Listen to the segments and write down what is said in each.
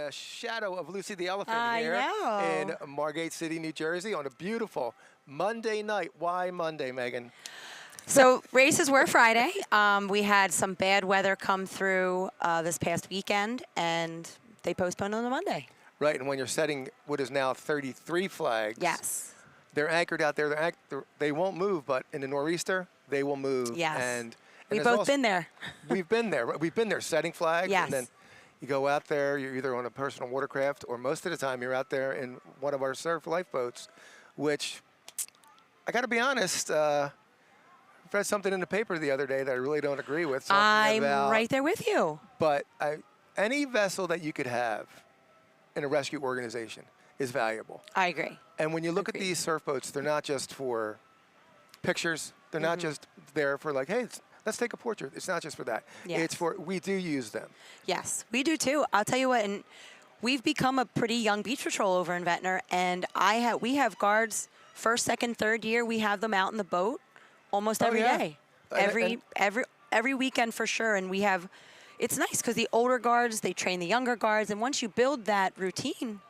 a shadow of Lucy the Elephant I here know. in Margate City, New Jersey on a beautiful Monday night. Why Monday, Megan? So races were Friday. We had some bad weather come through this past weekend, and they postponed on a Monday. Right, and when you're setting what is now 33 flags, Yes. they're anchored out there. They won't move, but in the nor'easter, they will move. Yes. And We've there's both been there. We've been there. We've been there setting flags. Yes. And then you go out there, you're either on a personal watercraft, or most of the time you're out there in one of our surf lifeboats, which I got to be honest, I read something in the paper the other day that I really don't agree with. I'm right there with you. But any vessel that you could have in a rescue organization is valuable. I agree. And when you look at these surf boats, they're not just for pictures. They're not just there for like, hey, let's take a portrait. It's not just for that. Yes. It's for, we do use them. Yes, we do too. I'll tell you what, and we've become a pretty young beach patrol over in Ventnor, and we have guards first, second, third year. We have them out in the boat almost every day, every weekend for sure. And we have, it's nice because the older guards, they train the younger guards, and once you build that routine,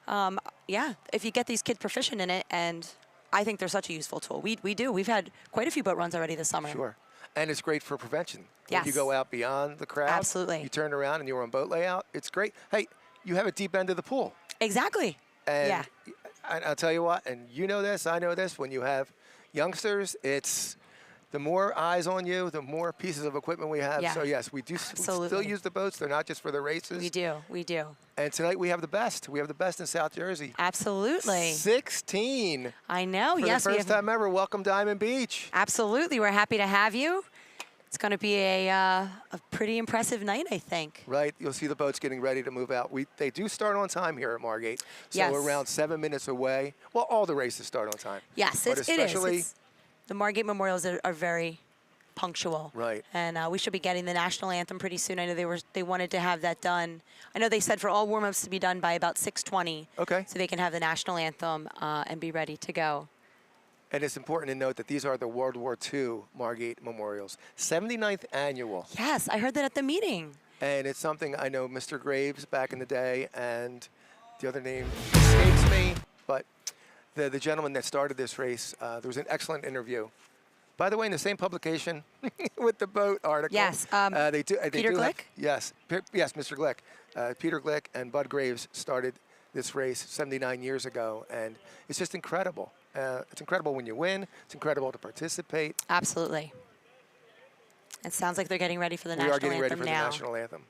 if you get these kids proficient in it, and I think they're such a useful tool. We do. We've had quite a few boat runs already this summer. Sure. And it's great for prevention. Yes. When you go out beyond the crowd. Absolutely. You turn around and you're on boat layout. It's great. Hey, you have a deep end of the pool. Exactly. And I'll tell you what, and you know this, I know this, when you have youngsters, it's the more eyes on you, the more pieces of equipment we have. Yeah. So yes, we still use the boats. They're not just for the races. We do. We do. And tonight we have the best. We have the best in South Jersey. Absolutely. 16. I know. For yes. the first time ever, welcome Diamond Beach. Absolutely. We're happy to have you. It's going to be a pretty impressive night, I think. Right. You'll see the boats getting ready to move out. They do start on time here at Margate. So yes. we're around 7 minutes away. Well, all the races start on time. Yes, but it is. The Margate Memorials are very punctual. Right. And we should be getting the national anthem pretty soon. I know they wanted to have that done. I know they said for all warm-ups to be done by about 6:20. Okay. So they can have the national anthem and be ready to go. And it's important to note that these are the World War II Margate Memorials. 79th annual. Yes, I heard that at the meeting. And it's something I know Mr. Graves back in the day, and the other name escapes me, but the gentleman that started this race, there was an excellent interview. By the way, in the same publication with the boat article. Yes. Peter Glick? Yes, Mr. Glick. Peter Glick and Bud Graves started this race 79 years ago, and it's just incredible. It's incredible when you win. It's incredible to participate. Absolutely. It sounds like they're getting ready for the national anthem now. We are getting ready for the national anthem.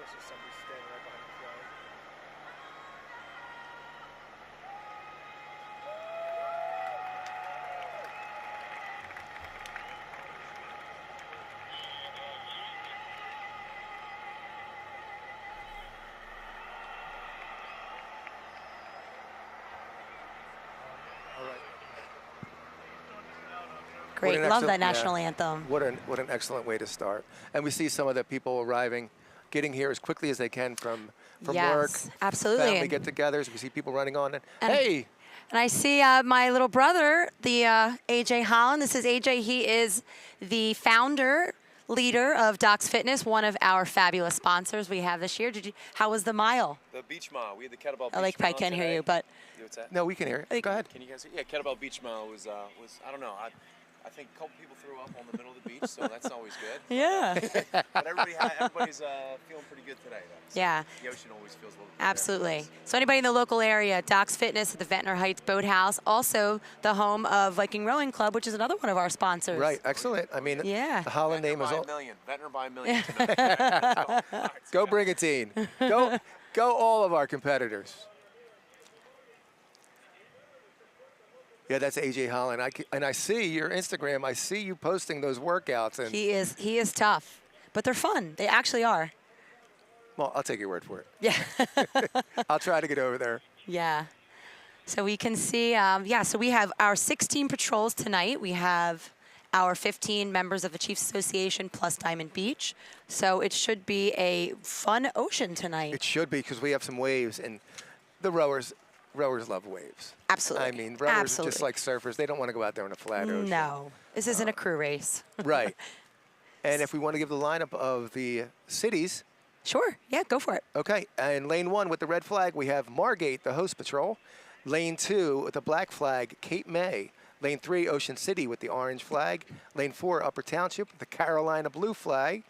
Somebody's standing right behind the flag. Great. an Love excellent- that national yeah. anthem. What an excellent way to start. And we see some of the people arriving, getting here as quickly as they can from work. Yes, absolutely. Family get-togethers. We see people running on. And And- hey, And I see my little brother, the AJ Holland. This is AJ. He is the founder, leader of Doc's Fitness, one of our fabulous sponsors we have this year. How was the mile? The beach mile. We had the kettlebell beach I like mile I can't hear today. you, but What's that? no, we can hear it. Go ahead. Can you guys hear? Yeah, kettlebell beach mile was I don't know. I think a couple people threw up on the middle of the beach, so that's always good. yeah, But everybody's feeling pretty good today, though. So yeah. The ocean always feels a little bit better. Absolutely. So anybody in the local area, Doc's Fitness at the Ventnor Heights Boathouse, also the home of Viking Rowing Club, which is another one of our sponsors. Right, excellent. I mean, Yeah. the Holland name is Ventnor all. by a million. Ventnor by a million tonight. Go Brigantine. Go all of our competitors. Yeah, that's AJ Holland. And I see your Instagram. I see you posting those workouts. And He is tough, but they're fun. They actually are. well, I'll take your word for it. Yeah. I'll try to get over there. Yeah. So we can see, so we have our 16 patrols tonight. We have our 15 members of the Chiefs Association plus Diamond Beach. So it should be a fun ocean tonight. It should be because we have some waves, and the rowers love waves. Absolutely. I mean, rowers are just Absolutely. like surfers. They don't want to go out there in a flat ocean. No, this isn't a crew race. Right. And if we want to give the lineup of the cities, Sure. Yeah, go for it. okay. And lane 1 with the red flag, we have Margate, the host patrol. Lane 2 with the black flag, Cape May. Lane 3, Ocean City with the orange flag. Lane 4, Upper Township with the Carolina blue flag.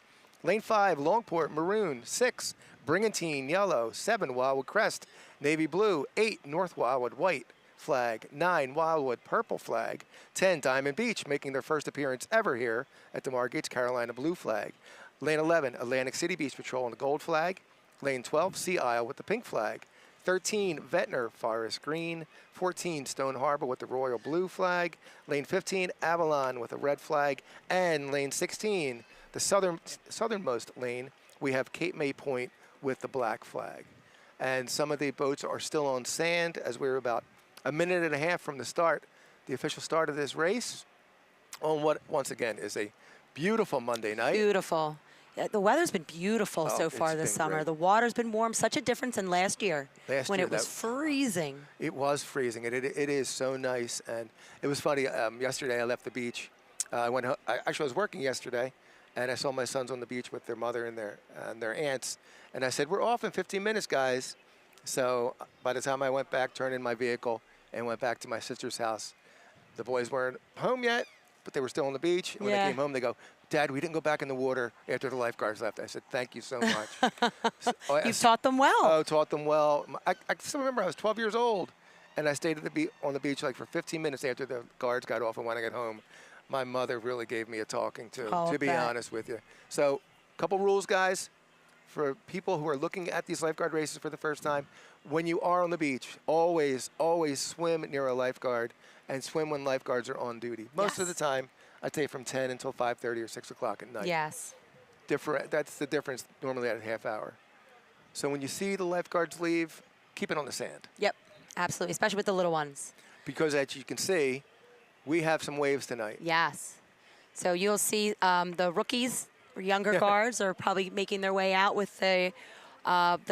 Lane 5, Longport, maroon. 6, Brigantine, yellow. 7, Wildwood Crest, navy blue. 8, North Wildwood, white flag. 9, Wildwood, purple flag. 10, Diamond Beach, making their first appearance ever here at the Margate's Carolina blue flag. Lane 11, Atlantic City Beach Patrol on the gold flag. Lane 12, Sea Isle with the pink flag. 13, Ventnor, forest green. 14, Stone Harbor with the royal blue flag. Lane 15, Avalon with a red flag. And lane 16, the southernmost lane, we have Cape May Point with the black flag. And some of the boats are still on sand as we're about a minute and a half from the start, the official start of this race, on what, once again, is a beautiful Monday night. Beautiful. Yeah, the weather's been beautiful so it's far this been summer. great. The water's been warm. Such a difference than last year Last when year, it was that- freezing. It was freezing. It is so nice, and it was funny. Yesterday, I left the beach. I was working yesterday, and I saw my sons on the beach with their mother and their aunts, and I said, "We're off in 15 minutes, guys." So by the time I went back, turned in my vehicle, and went back to my sister's house, the boys weren't home yet, but they were still on the beach. And when Yeah. they came home, they go, "Dad, we didn't go back in the water after the lifeguards left." I said, "Thank you so much." You've taught them well. Oh, taught them well. I still remember I was 12 years old, and I stayed at on the beach like for 15 minutes after the guards got off. And when I got home, my mother really gave me a talking to be bet. honest with you. So, couple rules, guys, for people who are looking at these lifeguard races for the first time. When you are on the beach, always swim near a lifeguard and swim when lifeguards are on duty. Most of the Yes. time, I'd say from 10 until 5:30 or 6 o'clock at night. Yes. That's the difference normally at a half hour. So when you see the lifeguards leave, keep it on the sand. Yep. Absolutely. Especially with the little ones. Because as you can see, we have some waves tonight. Yes. So you'll see the rookies, or younger guards, are probably making their way out with the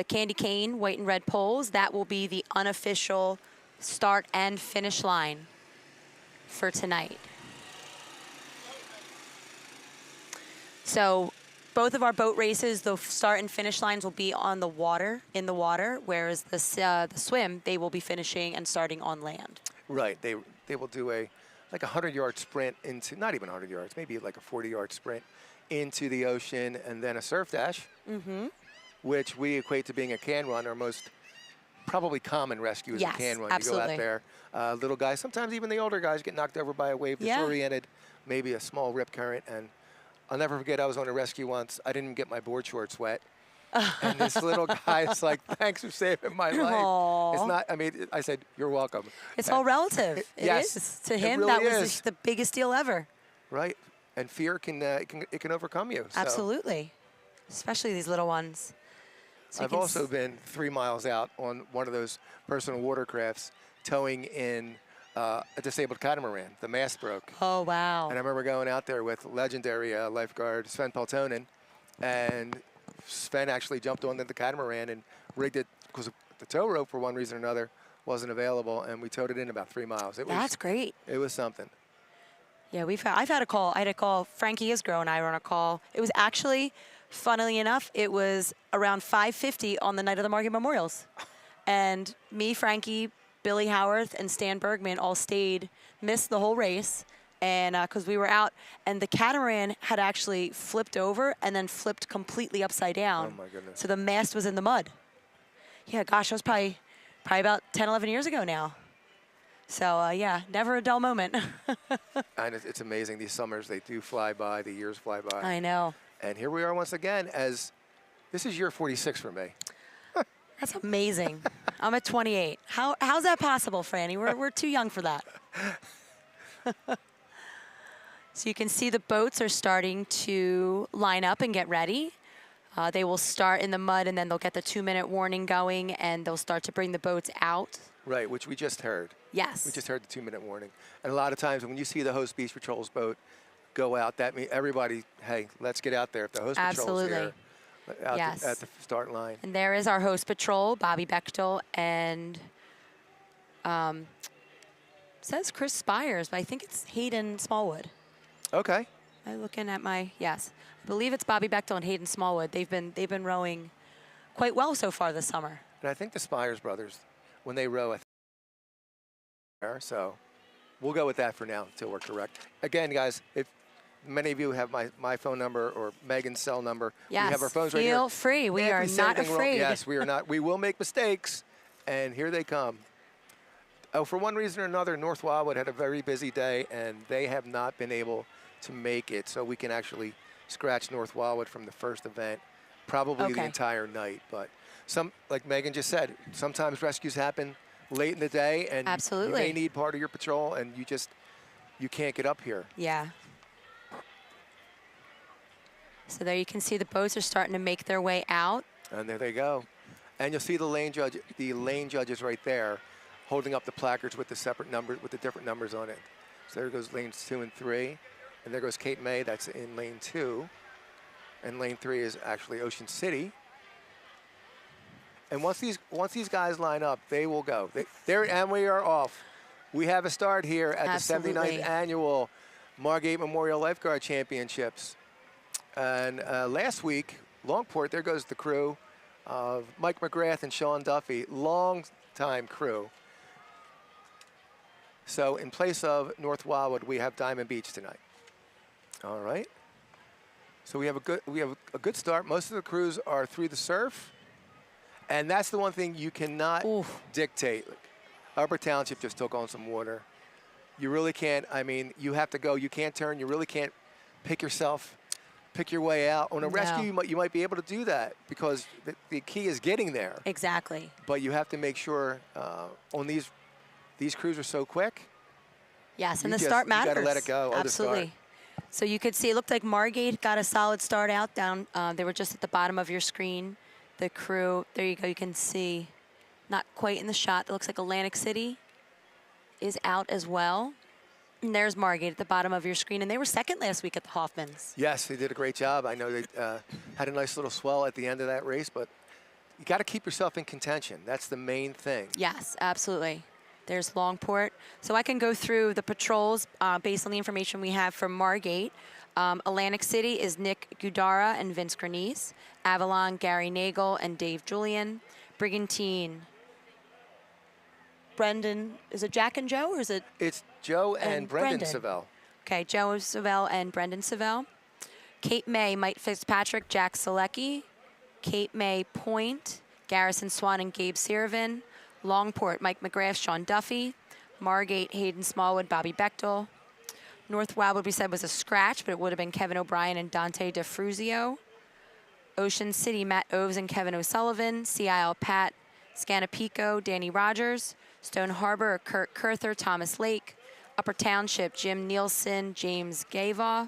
candy cane, white and red poles. That will be the unofficial start and finish line for tonight. So both of our boat races, the start and finish lines will be on the water, in the water, whereas the swim, they will be finishing and starting on land. Right. They will do like a 100-yard sprint into, not even 100 yards, maybe like a 40-yard sprint into the ocean, and then a surf dash, which we equate to being a can run. Our most probably common rescue is Yes, a can run. absolutely. You go out there, little guys, sometimes even the older guys get knocked over by a wave Yeah. disoriented, maybe a small rip current, and I'll never forget, I was on a rescue once. I didn't get my board shorts wet. And this little guy's like, "Thanks for saving my life." Aw. It's not, I mean, I said, "You're welcome." It's all relative. It Yes, is. To it him, really that was is. the biggest deal ever. Right. And fear can overcome you. So Absolutely. Especially these little ones. So you I've can also been 3 miles out on one of those personal watercrafts, towing in a disabled catamaran. The mast broke. Oh, wow. And I remember going out there with legendary lifeguard Sven Peltonen, and Sven actually jumped onto the catamaran and rigged it because the tow rope, for one reason or another, wasn't available, and we towed it in about 3 miles. That's great. It was something. Yeah, I've had a call. I had a call. Frankie Isgro and I were on a call. It was actually, funnily enough, it was around 5:50 on the night of the Margate Memorials. And me, Frankie, Billy Howarth, and Stan Bergman all stayed, missed the whole race, and because we were out, and the catamaran had actually flipped over and then flipped completely upside down. Oh, my goodness. So the mast was in the mud. Yeah, gosh, that was probably about 10, 11 years ago now. So, yeah, never a dull moment. And it's amazing. These summers, they do fly by. The years fly by. I know. And here we are once again as this is year 46 for me. That's amazing. I'm at 28. How's that possible, Franny? We're too young for that. So you can see the boats are starting to line up and get ready. They will start in the mud, and then they'll get the 2-minute warning going, and they'll start to bring the boats out. Right, which we just heard. Yes. We just heard the 2-minute warning. And a lot of times when you see the Host Beach Patrol's boat go out, that means everybody, hey, let's get out there. If the Host Patrol's here, out Yes. at the start line. And there is our host patrol, Bobby Bechtel, and says Chris Spires, but I think it's Hayden Smallwood. Okay. I'm looking at yes. I believe it's Bobby Bechtel and Hayden Smallwood. They've been rowing quite well so far this summer. And I think the Spires brothers, when they row, so we'll go with that for now until we're correct. Again, guys, if many of you have my phone number or Megan's cell number, yes. we have our phones right here. Feel free. We are not afraid. Yes, we are not. We will make mistakes, and here they come. Oh, for one reason or another, North Wildwood had a very busy day, and they have not been able to make it, so we can actually scratch North Wildwood from the first event, probably the entire night. But like Megan just said, sometimes rescues happen late in the day, and absolutely. You may need part of your patrol, and you can't get up here. Yeah. So there you can see the boats are starting to make their way out. And there they go. And you'll see the lane judges right there, holding up the placards with the separate numbers, with the different numbers on it. So there goes lanes 2 and 3, and there goes Cape May. That's in lane 2, and lane 3 is actually Ocean City. And once these guys line up, they will go. And we are off. We have a start here at absolutely. the 79th annual Margate Memorial Lifeguard Championships. And last week, Longport, there goes the crew of Mike McGrath and Sean Duffy, long-time crew. So in place of North Wildwood, we have Diamond Beach tonight. All right. So we have a good start. Most of the crews are through the surf, and that's the one thing you cannot dictate. Upper Township just took on some water. You really can't. I mean, you have to go. You can't turn. You really can't pick your way out. On a rescue, you might be able to do that because the key is getting there. Exactly. But you have to make sure on these crews are so quick. Yes, and the start matters. You got to let it go. Absolutely. So you could see, it looked like Margate got a solid start out down. They were just at the bottom of your screen. The crew, there you go. You can see, not quite in the shot. It looks like Atlantic City is out as well. And there's Margate at the bottom of your screen, and they were second last week at the Hoffmans. Yes, they did a great job. I know they had a nice little swell at the end of that race, but you got to keep yourself in contention. That's the main thing. Yes, absolutely. There's Longport. So I can go through the patrols based on the information we have from Margate. Atlantic City is Nick Gudara and Vince Granese. Avalon, Gary Nagel and Dave Julian. Brigantine, Brendan, is it Jack and Joe, or is it? It's Joe and Brendan Savell. Okay, Joe Savell and Brendan Savell. Cape May, Mike Fitzpatrick, Jack Selecki. Cape May Point, Garrison Swan and Gabe Sirvin. Longport, Mike McGrath, Sean Duffy. Margate, Hayden Smallwood, Bobby Bechtel. North Wildwood, we said, was a scratch, but it would have been Kevin O'Brien and Dante DeFruzio. Ocean City, Matt Oves and Kevin O'Sullivan. CIL, Pat Scanapico, Danny Rogers. Stone Harbor, Kurt Kurther, Thomas Lake. Upper Township, Jim Nielsen, James Gavoff.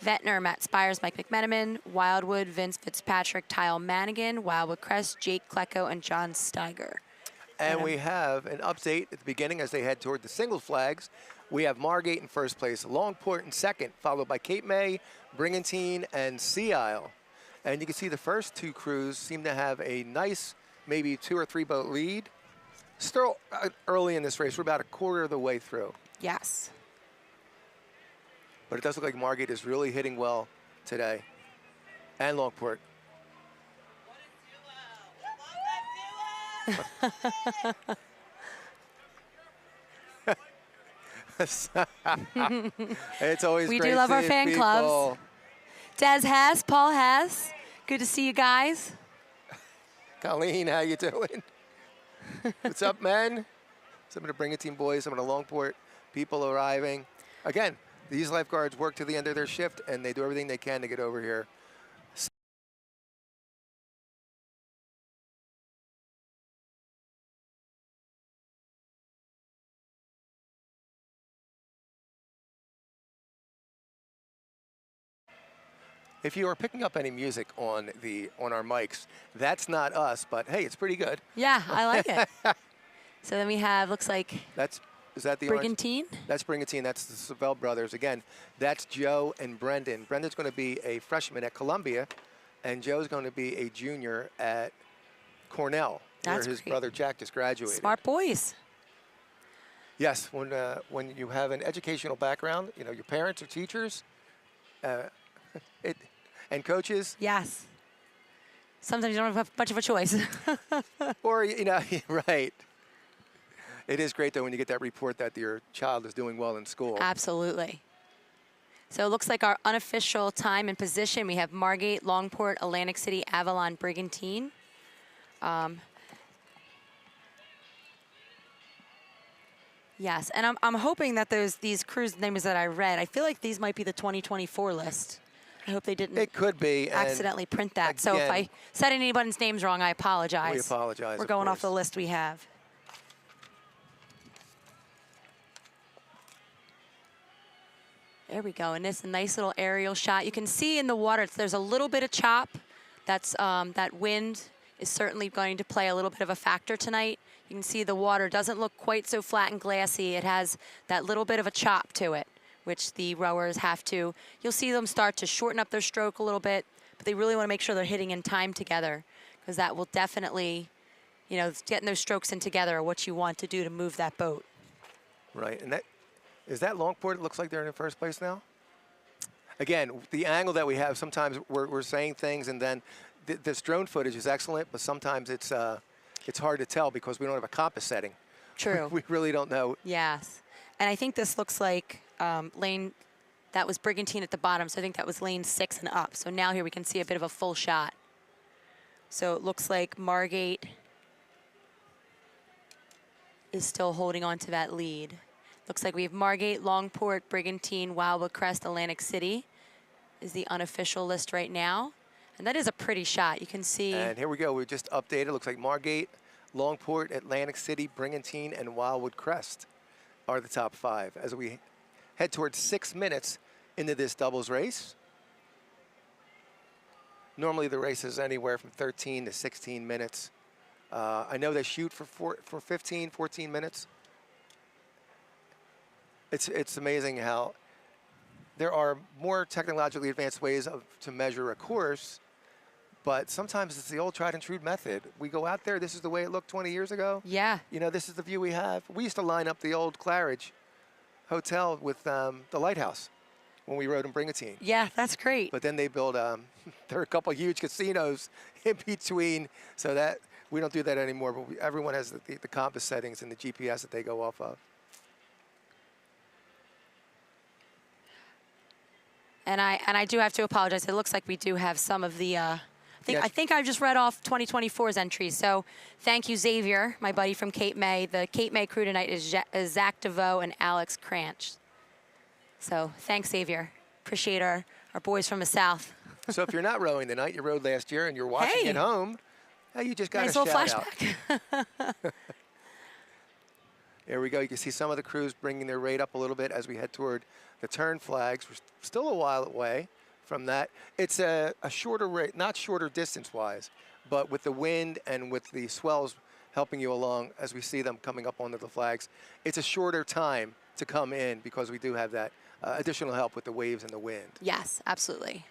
Ventnor, Matt Spires, Mike McMenamin. Wildwood, Vince Fitzpatrick, Tyle Manigan. Wildwood Crest, Jake Klecko, and John Steiger. And we have an update at the beginning as they head toward the single flags. We have Margate in first place, Longport in second, followed by Cape May, Brigantine, and Sea Isle. And you can see the first two crews seem to have a nice, maybe 2 or 3 boat lead. Still early in this race, we're about a quarter of the way through. Yes. But it does look like Margate is really hitting well today. And Longport. It's always We great do love our seeing fan people. clubs. Des Hess, Paul Hess, good to see you guys. Colleen, how you doing? What's up, men? Some of the Brigantine boys, some of the Longport people arriving. Again, these lifeguards work to the end of their shift, and they do everything they can to get over here. If you are picking up any music on our mics, that's not us, but hey, it's pretty good. Yeah, I like it. So then we have, looks like Is that the orange? Brigantine. That's Brigantine. That's the Savell brothers. Again, that's Joe and Brendan. Brendan's going to be a freshman at Columbia, and Joe's going to be a junior at Cornell, That's where his great. brother Jack just graduated. Smart boys. Yes, when you have an educational background, you know, your parents are teachers, and coaches, Yes. Sometimes you don't have much of a choice. or, you know, right. It is great, though, when you get that report that your child is doing well in school. Absolutely. So it looks like our unofficial time and position, we have Margate, Longport, Atlantic City, Avalon, Brigantine. Yes, and I'm hoping that these cruise names that I read, I feel like these might be the 2024 list. I hope they didn't It could be. and accidentally print that. So if I again, said anybody's names wrong, I apologize. we apologize. We're of going off the course. list we have. There we go, and this is a nice little aerial shot. You can see in the water, there's a little bit of chop. That wind is certainly going to play a little bit of a factor tonight. You can see the water doesn't look quite so flat and glassy. It has that little bit of a chop to it, which the rowers have to. You'll see them start to shorten up their stroke a little bit, but they really want to make sure they're hitting in time together, because that will definitely, you know, getting those strokes in together are what you want to do to move that boat. Right, and is that Longport? It looks like they're in first place now. Again, the angle that we have, sometimes we're saying things, and then this drone footage is excellent, but sometimes it's hard to tell because we don't have a compass setting. True. We really don't know. Yes. And I think this looks like lane, that was Brigantine at the bottom, so I think that was lane 6 and up. So now here we can see a bit of a full shot. So it looks like Margate is still holding on to that lead. Looks like we have Margate, Longport, Brigantine, Wildwood Crest, Atlantic City is the unofficial list right now. And that is a pretty shot. You can see. And here we go. We just updated. Looks like Margate, Longport, Atlantic City, Brigantine, and Wildwood Crest are the top 5 as we head towards 6 minutes into this doubles race. Normally the race is anywhere from 13 to 16 minutes. I know they shoot for 15, 14 minutes. It's amazing how there are more technologically advanced ways to measure a course, but sometimes it's the old tried and true method. We go out there, this is the way it looked 20 years ago. Yeah. You know, this is the view we have. We used to line up the old Claridge Hotel with the lighthouse when we rode in Brigantine. Yeah, that's great. But then they built, there are a couple of huge casinos in between, so that we don't do that anymore, but everyone has the compass settings and the GPS that they go off of. And I do have to apologize. It looks like we do have some of the, I think I just read off 2024's entries. So thank you, Xavier, my buddy from Cape May. The Cape May crew tonight is Zach DeVoe and Alex Cranch. So thanks, Xavier. Appreciate our boys from the South. So if you're not rowing tonight, you rode last year and you're watching at home, you just got nice a little shout flashback. out. There we go. You can see some of the crews bringing their rate up a little bit as we head toward the turn flags. We're still a while away from that. It's a shorter rate, not shorter distance-wise, but with the wind and with the swells helping you along as we see them coming up onto the flags. It's a shorter time to come in because we do have that additional help with the waves and the wind. Yes, absolutely.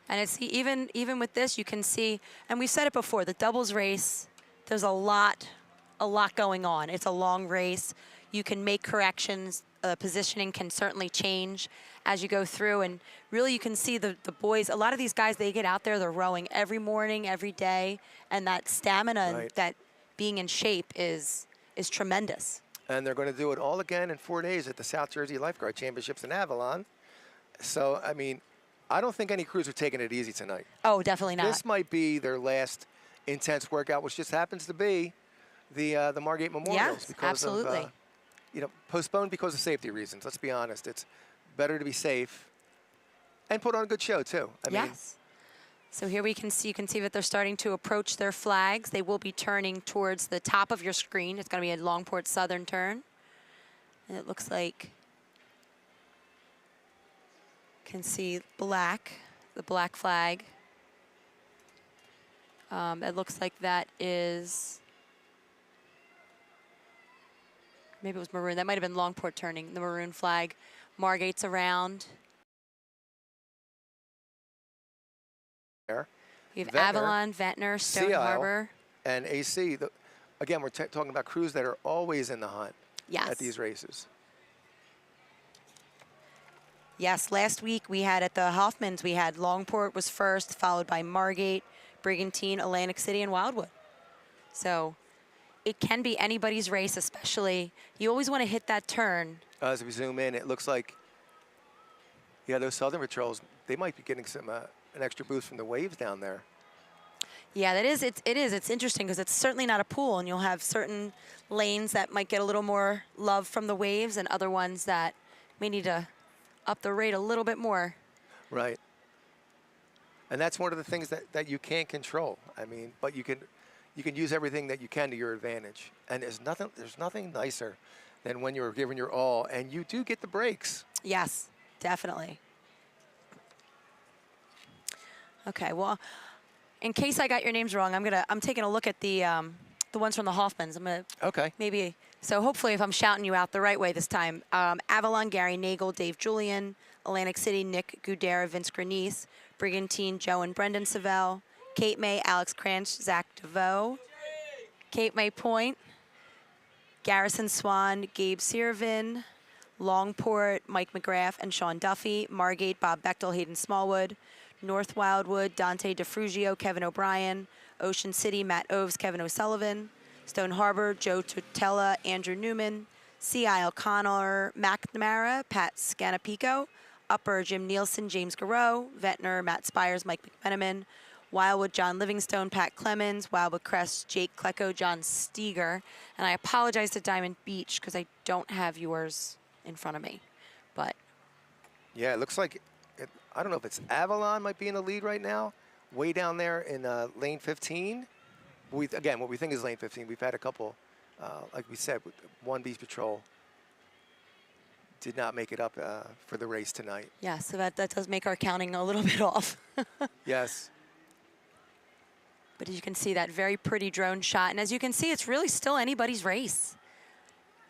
And it's even with this, you can see, and we've said it before, the doubles race, there's a lot going on. It's a long race. You can make corrections. Positioning can certainly change as you go through, and really you can see the boys. A lot of these guys, they get out there, they're rowing every morning, every day, and that stamina and that being in shape is tremendous. And they're going to do it all again in 4 days at the South Jersey Lifeguard Championships in Avalon. So, I mean, I don't think any crews are taking it easy tonight. Oh, definitely not. This might be their last intense workout, which just happens to be the Margate Memorials. Yes, because absolutely. of, postponed because of safety reasons. Let's be honest. It's better to be safe and put on a good show, too. I mean, so here you can see that they're starting to approach their flags. They will be turning towards the top of your screen. It's going to be a Longport Southern turn. And it looks like you can see the black flag. It looks like that is, maybe it was maroon. That might have been Longport turning, the maroon flag. Margate's around. We have Avalon, Ventnor, Stone SJL, Harbor. and AC. Again, we're talking about crews that are always in the hunt at these races. Yes, last week we had at the Hoffmans, we had Longport was first, followed by Margate, Brigantine, Atlantic City, and Wildwood. So it can be anybody's race, especially. You always want to hit that turn. As we zoom in, it looks like, those Southern Patrols, they might be getting some an extra boost from the waves down there. Yeah, that is. It is. It's interesting because it's certainly not a pool, and you'll have certain lanes that might get a little more love from the waves, and other ones that may need to up the rate a little bit more. Right. And that's one of the things that you can't control. I mean, but you can use everything that you can to your advantage. And there's nothing nicer than when you're giving your all, and you do get the breaks. Yes, definitely. Okay, well, in case I got your names wrong, I'm taking a look at the ones from the Hoffmans. I'm gonna maybe, so hopefully if I'm shouting you out the right way this time. Avalon, Gary Nagel, Dave Julian. Atlantic City, Nick Gudera, Vince Grenice. Brigantine, Joe and Brendan Savell. Cape May, Alex Cranch, Zach DeVoe. Cape May Point, Garrison Swan, Gabe Siervin. Longport, Mike McGrath and Sean Duffy. Margate, Bob Bechtel, Hayden Smallwood. North Wildwood, Dante DeFrugio, Kevin O'Brien. Ocean City, Matt Oves, Kevin O'Sullivan. Stone Harbor, Joe Tutela, Andrew Newman. Sea Isle, Connor McNamara, Pat Scanapico. Upper, Jim Nielsen, James Garreau. Ventnor, Matt Spires, Mike McMenamin. Wildwood, John Livingstone, Pat Clemens. Wildwood Crest, Jake Klecko, John Steger. And I apologize to Diamond Beach because I don't have yours in front of me. But yeah, it looks like, I don't know if it's Avalon might be in the lead right now. Way down there in lane 15. Again, what we think is lane 15. We've had a couple, like we said, one Beach Patrol did not make it up for the race tonight. yeah, so that does make our counting a little bit off. Yes. But as you can see, that very pretty drone shot. And as you can see, it's really still anybody's race.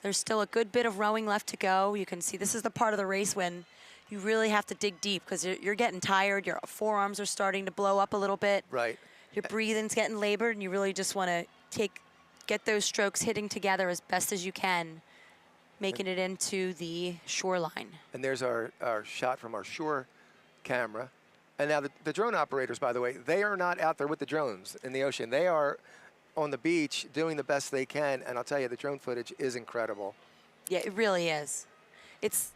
There's still a good bit of rowing left to go. You can see this is the part of the race when you really have to dig deep because you're getting tired. Your forearms are starting to blow up a little bit. Right. Your breathing's getting labored, and you really just want to get those strokes hitting together as best as you can, making it into the shoreline. And there's our shot from our shore camera. And now the drone operators, by the way, they are not out there with the drones in the ocean. They are on the beach doing the best they can. And I'll tell you, the drone footage is incredible. Yeah, it really is. So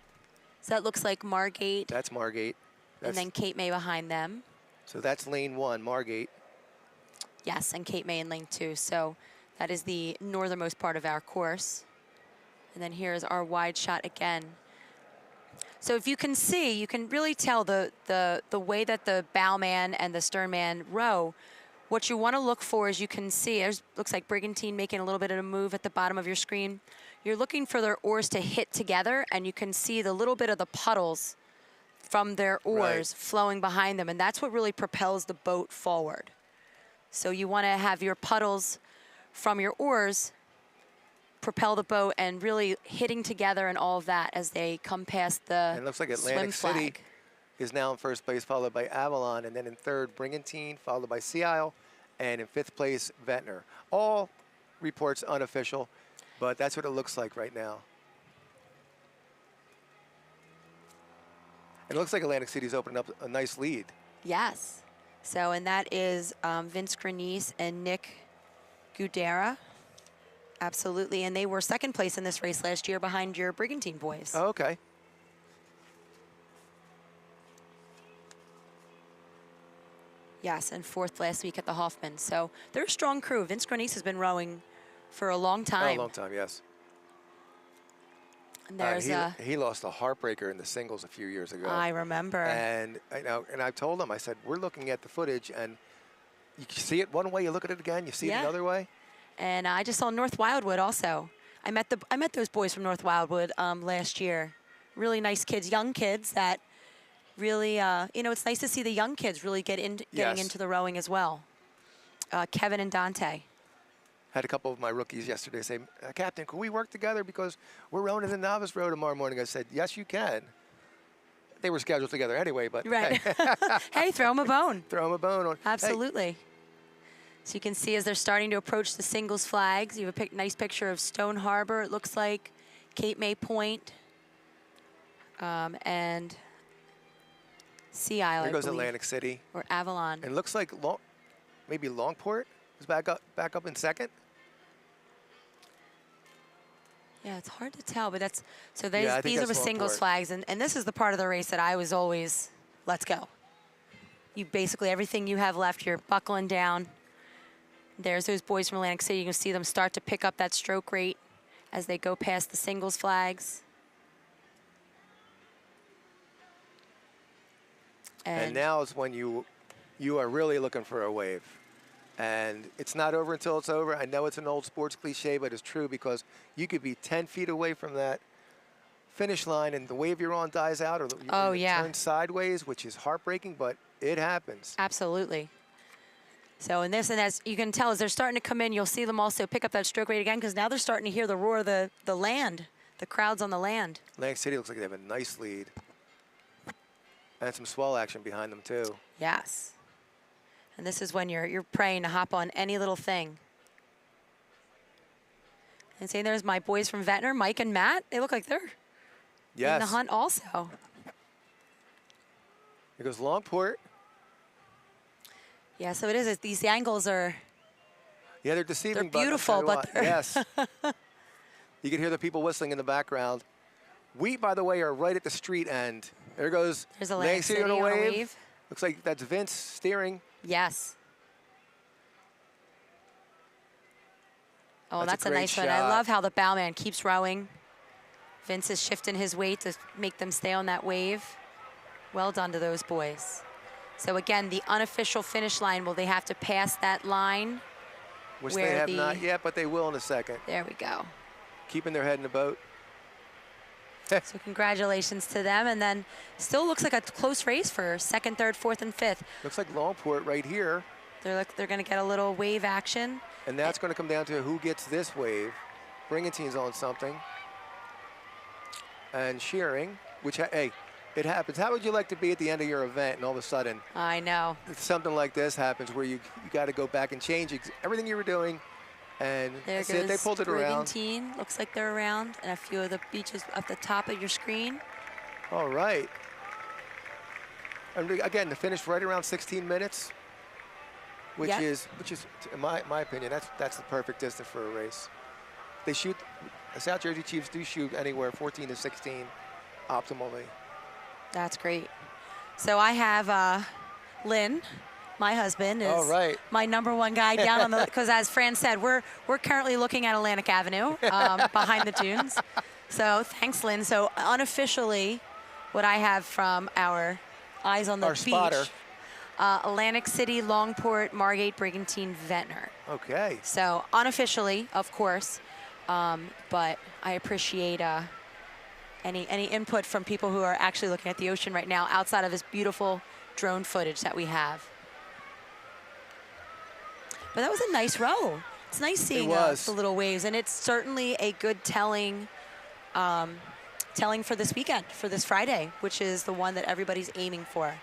that looks like Margate. That's Margate. And then Cape May behind them. So that's lane 1, Margate. Yes, and Cape May in lane 2. So that is the northernmost part of our course. And then here's our wide shot again. So if you can see, you can really tell the way that the bowman and the sternman row. What you want to look for is you can see, looks like Brigantine making a little bit of a move at the bottom of your screen. You're looking for their oars to hit together, and you can see the little bit of the puddles from their oars flowing behind them, and that's what really propels the boat forward. So you want to have your puddles from your oars propel the boat and really hitting together and all of that as they come past the And it looks like swim Atlantic City flag. is now in first place, followed by Avalon, and then in third, Brigantine, followed by Sea Isle, and in fifth place, Ventnor. All reports unofficial, but that's what it looks like right now. And it looks like Atlantic City's opening up a nice lead. Yes. So, and that is Vince Grenice and Nick Gudera. Absolutely. And they were second place in this race last year behind your Brigantine boys. Oh, okay. Yes, and fourth last week at the Hoffman. So they're a strong crew. Vince Grenice has been rowing for a long time. Oh, a long time, yes. And there's he lost a heartbreaker in the singles a few years ago. I remember. And I told him, I said, we're looking at the footage, and you see it one way, you look at it again, you see it another way. And I just saw North Wildwood also. I met those boys from North Wildwood last year. Really nice kids, young kids that really, it's nice to see the young kids really getting into the rowing as well. Kevin and Dante. Had a couple of my rookies yesterday say, Captain, can we work together because we're rowing in the novice row tomorrow morning? I said, yes, you can. They were scheduled together anyway, but right. Hey, hey, throw them a bone. Throw them a bone. Absolutely. Hey. So you can see as they're starting to approach the singles flags, you have a nice picture of Stone Harbor, it looks like, Cape May Point, and Sea Isle, There goes I believe, Atlantic City. or Avalon. And it looks like maybe Longport is back up in second. Yeah, it's hard to tell, but that's so. I think These are the that's singles Longport. flags, and this is the part of the race that I was always, let's go. You basically everything you have left, you're buckling down. There's those boys from Atlantic City. You can see them start to pick up that stroke rate as they go past the singles flags. And now is when you are really looking for a wave. And it's not over until it's over. I know it's an old sports cliche, but it's true because you could be 10 feet away from that finish line and the wave you're on dies out or you turn sideways, which is heartbreaking, but it happens. Absolutely. So in this, and as you can tell, as they're starting to come in, you'll see them also pick up that stroke rate again because now they're starting to hear the roar of the land, the crowds on the land. Atlantic City looks like they have a nice lead. And some swell action behind them, too. Yes. And this is when you're praying to hop on any little thing. And see, there's my boys from Ventnor, Mike and Matt. They look like they're in the hunt also. Here goes Longport. Yeah, so it is. These angles are. Yeah, they're deceiving. They're beautiful, but they're yes. You can hear the people whistling in the background. We, by the way, are right at the street end. There goes Atlantic City on a on a wave. wave. Looks like that's Vince steering. Yes. Oh, that's a great nice one. I shot. love how the bowman keeps rowing. Vince is shifting his weight to make them stay on that wave. Well done to those boys. So again, the unofficial finish line, will they have to pass that line? Which they have not yet, but they will in a second. There we go. Keeping their head in the boat. So congratulations to them. And then still looks like a close race for second, third, fourth, and fifth. Looks like Longport right here. They're going to get a little wave action. And that's going to come down to who gets this wave. Brigantine's on something. And shearing, which, hey, it happens. How would you like to be at the end of your event and all of a sudden I know. something like this happens where you got to go back and change everything you were doing? And There that's goes it. They pulled it around. Brigantine. Looks like they're around. And a few of the beaches up the top of your screen. All right. And again, the finish right around 16 minutes, which is, in my opinion, that's the perfect distance for a race. They shoot, the South Jersey Chiefs do shoot anywhere 14 to 16 optimally. That's great. So I have Lynn, my husband, is my #1 guy down on the, because as Fran said, we're currently looking at Atlantic Avenue behind the dunes. So thanks, Lynn. So unofficially, what I have from our eyes on the beach, spotter. Atlantic City, Longport, Margate, Brigantine, Ventnor. Okay. So unofficially, of course, but I appreciate any input from people who are actually looking at the ocean right now outside of this beautiful drone footage that we have. But that was a nice row. It's nice seeing was. the little waves, and it's certainly a good telling for this weekend, for this Friday, which is the one that everybody's aiming for.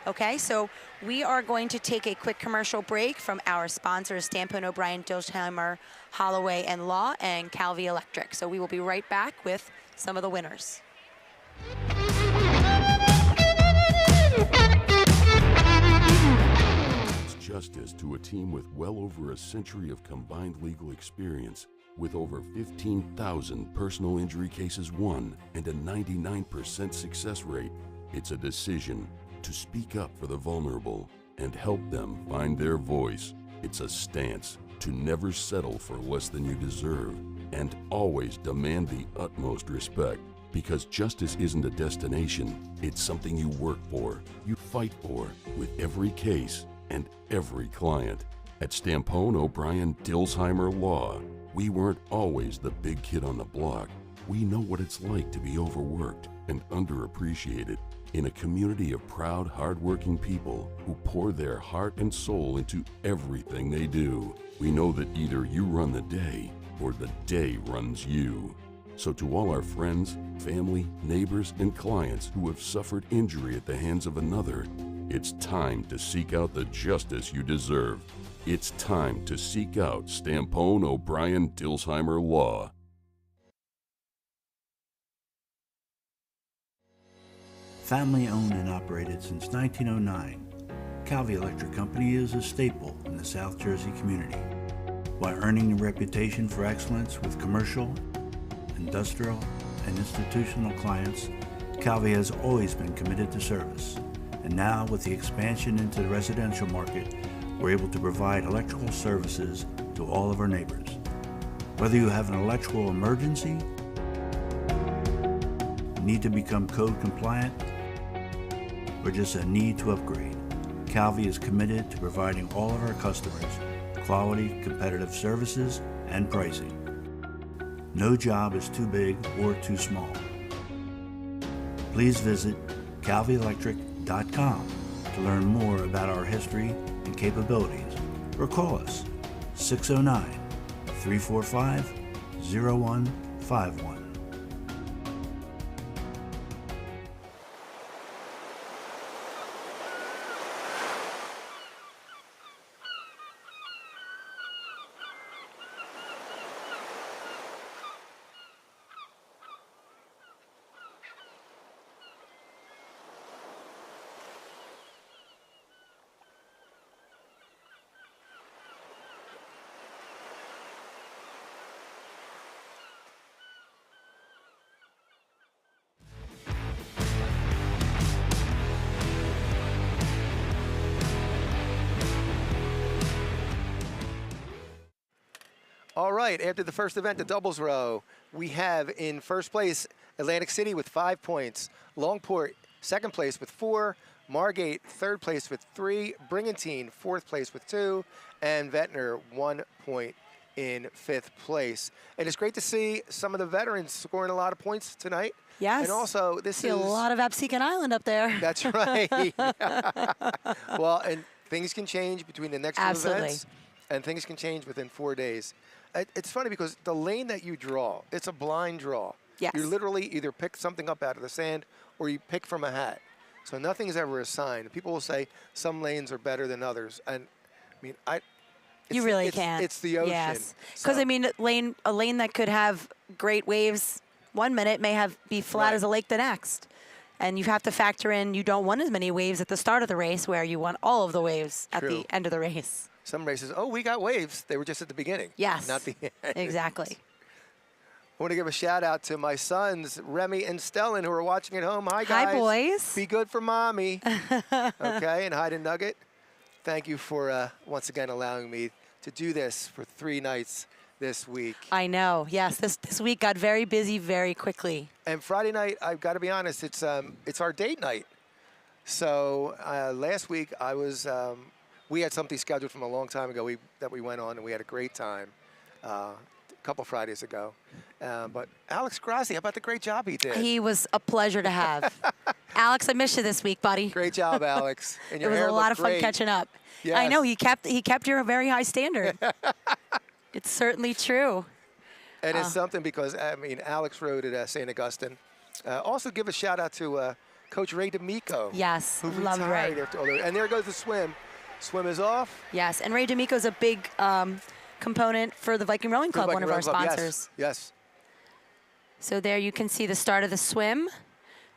Okay, so we are going to take a quick commercial break from our sponsors, Stampone, O'Brien, Dilsheimer, Holloway, and Law, and Calvi Electric. So we will be right back with some of the winners. It's justice to a team with well over a century of combined legal experience, with over 15,000 personal injury cases won and a 99% success rate. It's a decision to speak up for the vulnerable and help them find their voice. It's a stance to never settle for less than you deserve and always demand the utmost respect. Because justice isn't a destination, it's something you work for, you fight for, with every case and every client. At Stampone, O'Brien, Dilsheimer Law, we weren't always the big kid on the block. We know what it's like to be overworked and underappreciated in a community of proud, hardworking people who pour their heart and soul into everything they do. We know that either you run the day or the day runs you. So to all our friends, family, neighbors, and clients who have suffered injury at the hands of another, it's time to seek out the justice you deserve. It's time to seek out Stampone, O'Brien, Dilsheimer Law. Family owned and operated since 1909, Calvi Electric Company is a staple in the South Jersey community. While earning a reputation for excellence with commercial, industrial, and institutional clients, Calvi has always been committed to service. And now, with the expansion into the residential market, we're able to provide electrical services to all of our neighbors. Whether you have an electrical emergency, need to become code compliant, or just a need to upgrade, Calvi is committed to providing all of our customers quality, competitive services and pricing. No job is too big or too small. Please visit calvielectric.com to learn more about our history and capabilities, or call us 609-345-0151. All right, after the first event, the doubles row, we have in first place Atlantic City with 5 points, Longport second place with 4, Margate third place with 3, Brigantine fourth place with 2, and Ventnor 1 point in fifth place. And it's great to see some of the veterans scoring a lot of points tonight. Yes. And also, this See is a lot of Absecon Island up there. That's right. Well, and things can change between the next two Absolutely. events, and things can change within 4 days. It's funny because the lane that you draw, it's a blind draw. Yes. You literally either pick something up out of the sand or you pick from a hat. So nothing is ever assigned. People will say some lanes are better than others. And I mean, You really can't. It's the ocean. Yes. Because, So- I mean, a lane that could have great waves one minute may be flat Right. as a lake the next. And you have to factor in you don't want as many waves at the start of the race where you want all of the waves at True. the end of the race. Some races, oh, we got waves. They were just at the beginning. Yes. Not the end. Exactly. I want to give a shout out to my sons, Remy and Stellan, who are watching at home. Hi, guys. Hi, boys. Be good for mommy. Okay, and hi to Nugget. Thank you for once again allowing me to do this for 3 nights this week. I know. Yes, this week got very busy very quickly. And Friday night, I've got to be honest, it's our date night. So last week I was we had something scheduled from a long time ago that we went on, and we had a great time a couple Fridays ago. But Alex Grassi, how about the great job he did? He was a pleasure to have. Alex, I missed you this week, buddy. Great job, Alex. And It your was hair a lot looked of fun great. catching up. I know he kept your very high standard. It's certainly true. And it's something because, I mean, Alex rode at St. Augustine. Also give a shout out to Coach Ray D'Amico. Yes, who love retired Ray. after all and there goes the swim. Swim is off. Yes, and Ray D'Amico's a big component for the Viking Rowing Club, one of our sponsors. Yes. So there you can see the start of the swim.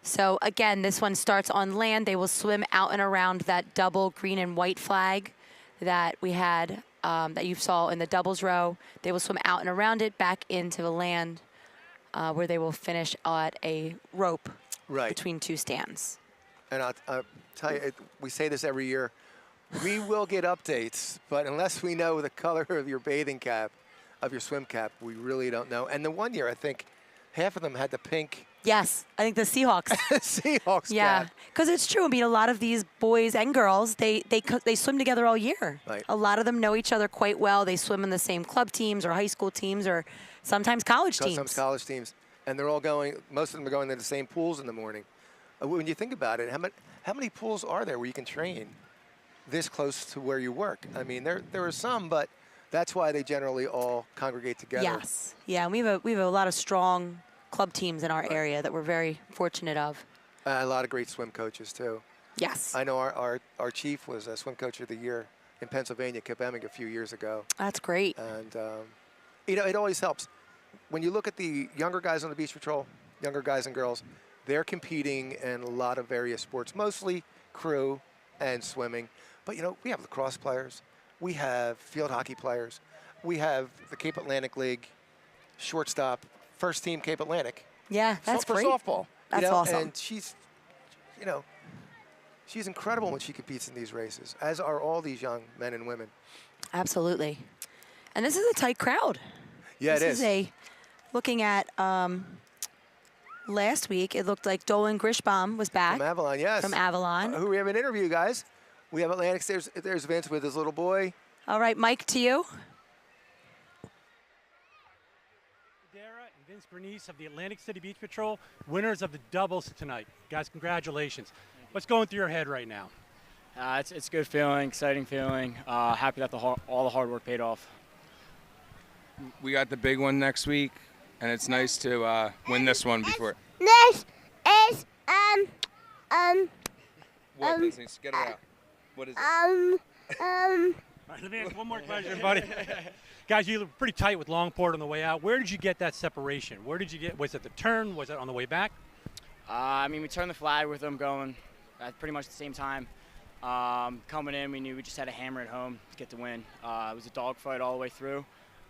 So again, this one starts on land. They will swim out and around that double green and white flag that we had, that you saw in the doubles row. They will swim out and around it, back into the land, where they will finish at a rope between two stands. And I'll tell you, we say this every year. We will get updates, but unless we know the color of your bathing cap, of your swim cap, we really don't know. And the one year, I think half of them had the pink. Yes, I think the Seahawks. Seahawks Yeah, cap. because it's true. I mean, a lot of these boys and girls, they swim together all year. Right. A lot of them know each other quite well. They swim in the same club teams or high school teams or sometimes college teams. Sometimes college teams. And they're all going, most of them are going to the same pools in the morning. When you think about it, how many pools are there where you can train this close to where you work? I mean, there are some, but that's why they generally all congregate together. Yes. Yeah, and we have a lot of strong club teams in our area that we're very fortunate of. A lot of great swim coaches, too. Yes. I know our chief was a swim coach of the year in Pennsylvania, Kip Emming, a few years ago. That's great. And, you know, it always helps. When you look at the younger guys on the beach patrol, younger guys and girls, they're competing in a lot of various sports, mostly crew and swimming. But, you know, we have lacrosse players. We have field hockey players. We have the Cape Atlantic League shortstop, first team Cape Atlantic. Yeah, that's for great. softball. That's you know? awesome. And she's, you know, she's incredible when she competes in these races, as are all these young men and women. Absolutely. And this is a tight crowd. Yeah, this it is. Looking at last week, it looked like Dolan Grishbaum was back. From Avalon, yes. From Avalon. Who we have an interview, guys. We have Atlantic. There's Vince with his little boy. All right, Mike, to you. Dara and Vince Bernice of the Atlantic City Beach Patrol, winners of the doubles tonight. Guys, congratulations. What's going through your head right now? It's a good feeling, exciting feeling. Happy that all the hard work paid off. We got the big one next week, and it's nice to win this one before. This is What business? Get it out. What is it? All right, let me ask one more question, buddy. Guys, you look pretty tight with Longport on the way out. Where did you get that separation? Where did you get? Was it the turn? Was it on the way back? I mean, we turned the flag with them going at pretty much the same time. Coming in, we knew we just had to hammer it home to get the win. It was a dogfight all the way through.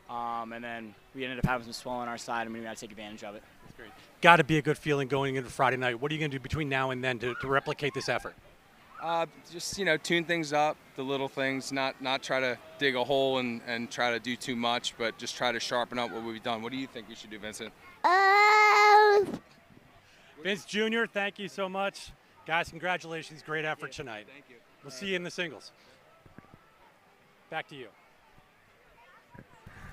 And then we ended up having some swell on our side, and we had to take advantage of it. That's great. Got to be a good feeling going into Friday night. What are you going to do between now and then to replicate this effort? Just, you know, tune things up, the little things, not try to dig a hole and try to do too much, but just try to sharpen up what we've done. What do you think we should do, Vincent? Vince Jr., thank you so much. Guys, congratulations. Great effort tonight. Thank you. We'll see you in the singles. Back to you.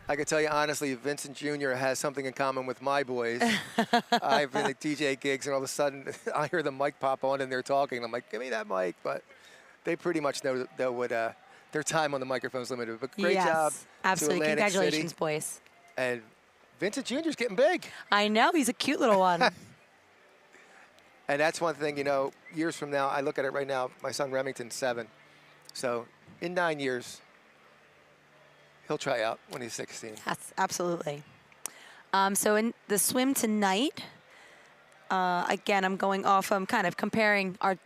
I can tell you honestly, Vincent Jr. has something in common with my boys. I've been at DJ gigs, and all of a sudden, I hear the mic pop on, and they're talking. I'm like, give me that mic. But they pretty much know what their time on the microphone is limited. But great job Absolutely. to Atlantic Congratulations, City. boys. And Vincent Jr.'s getting big. I know. He's a cute little one. And that's one thing, you know, years from now, I look at it right now, my son Remington's 7. So in 9 years, he'll try out when he's 16. Yes, absolutely. So in the swim tonight, again, I'm going off, I'm kind of comparing our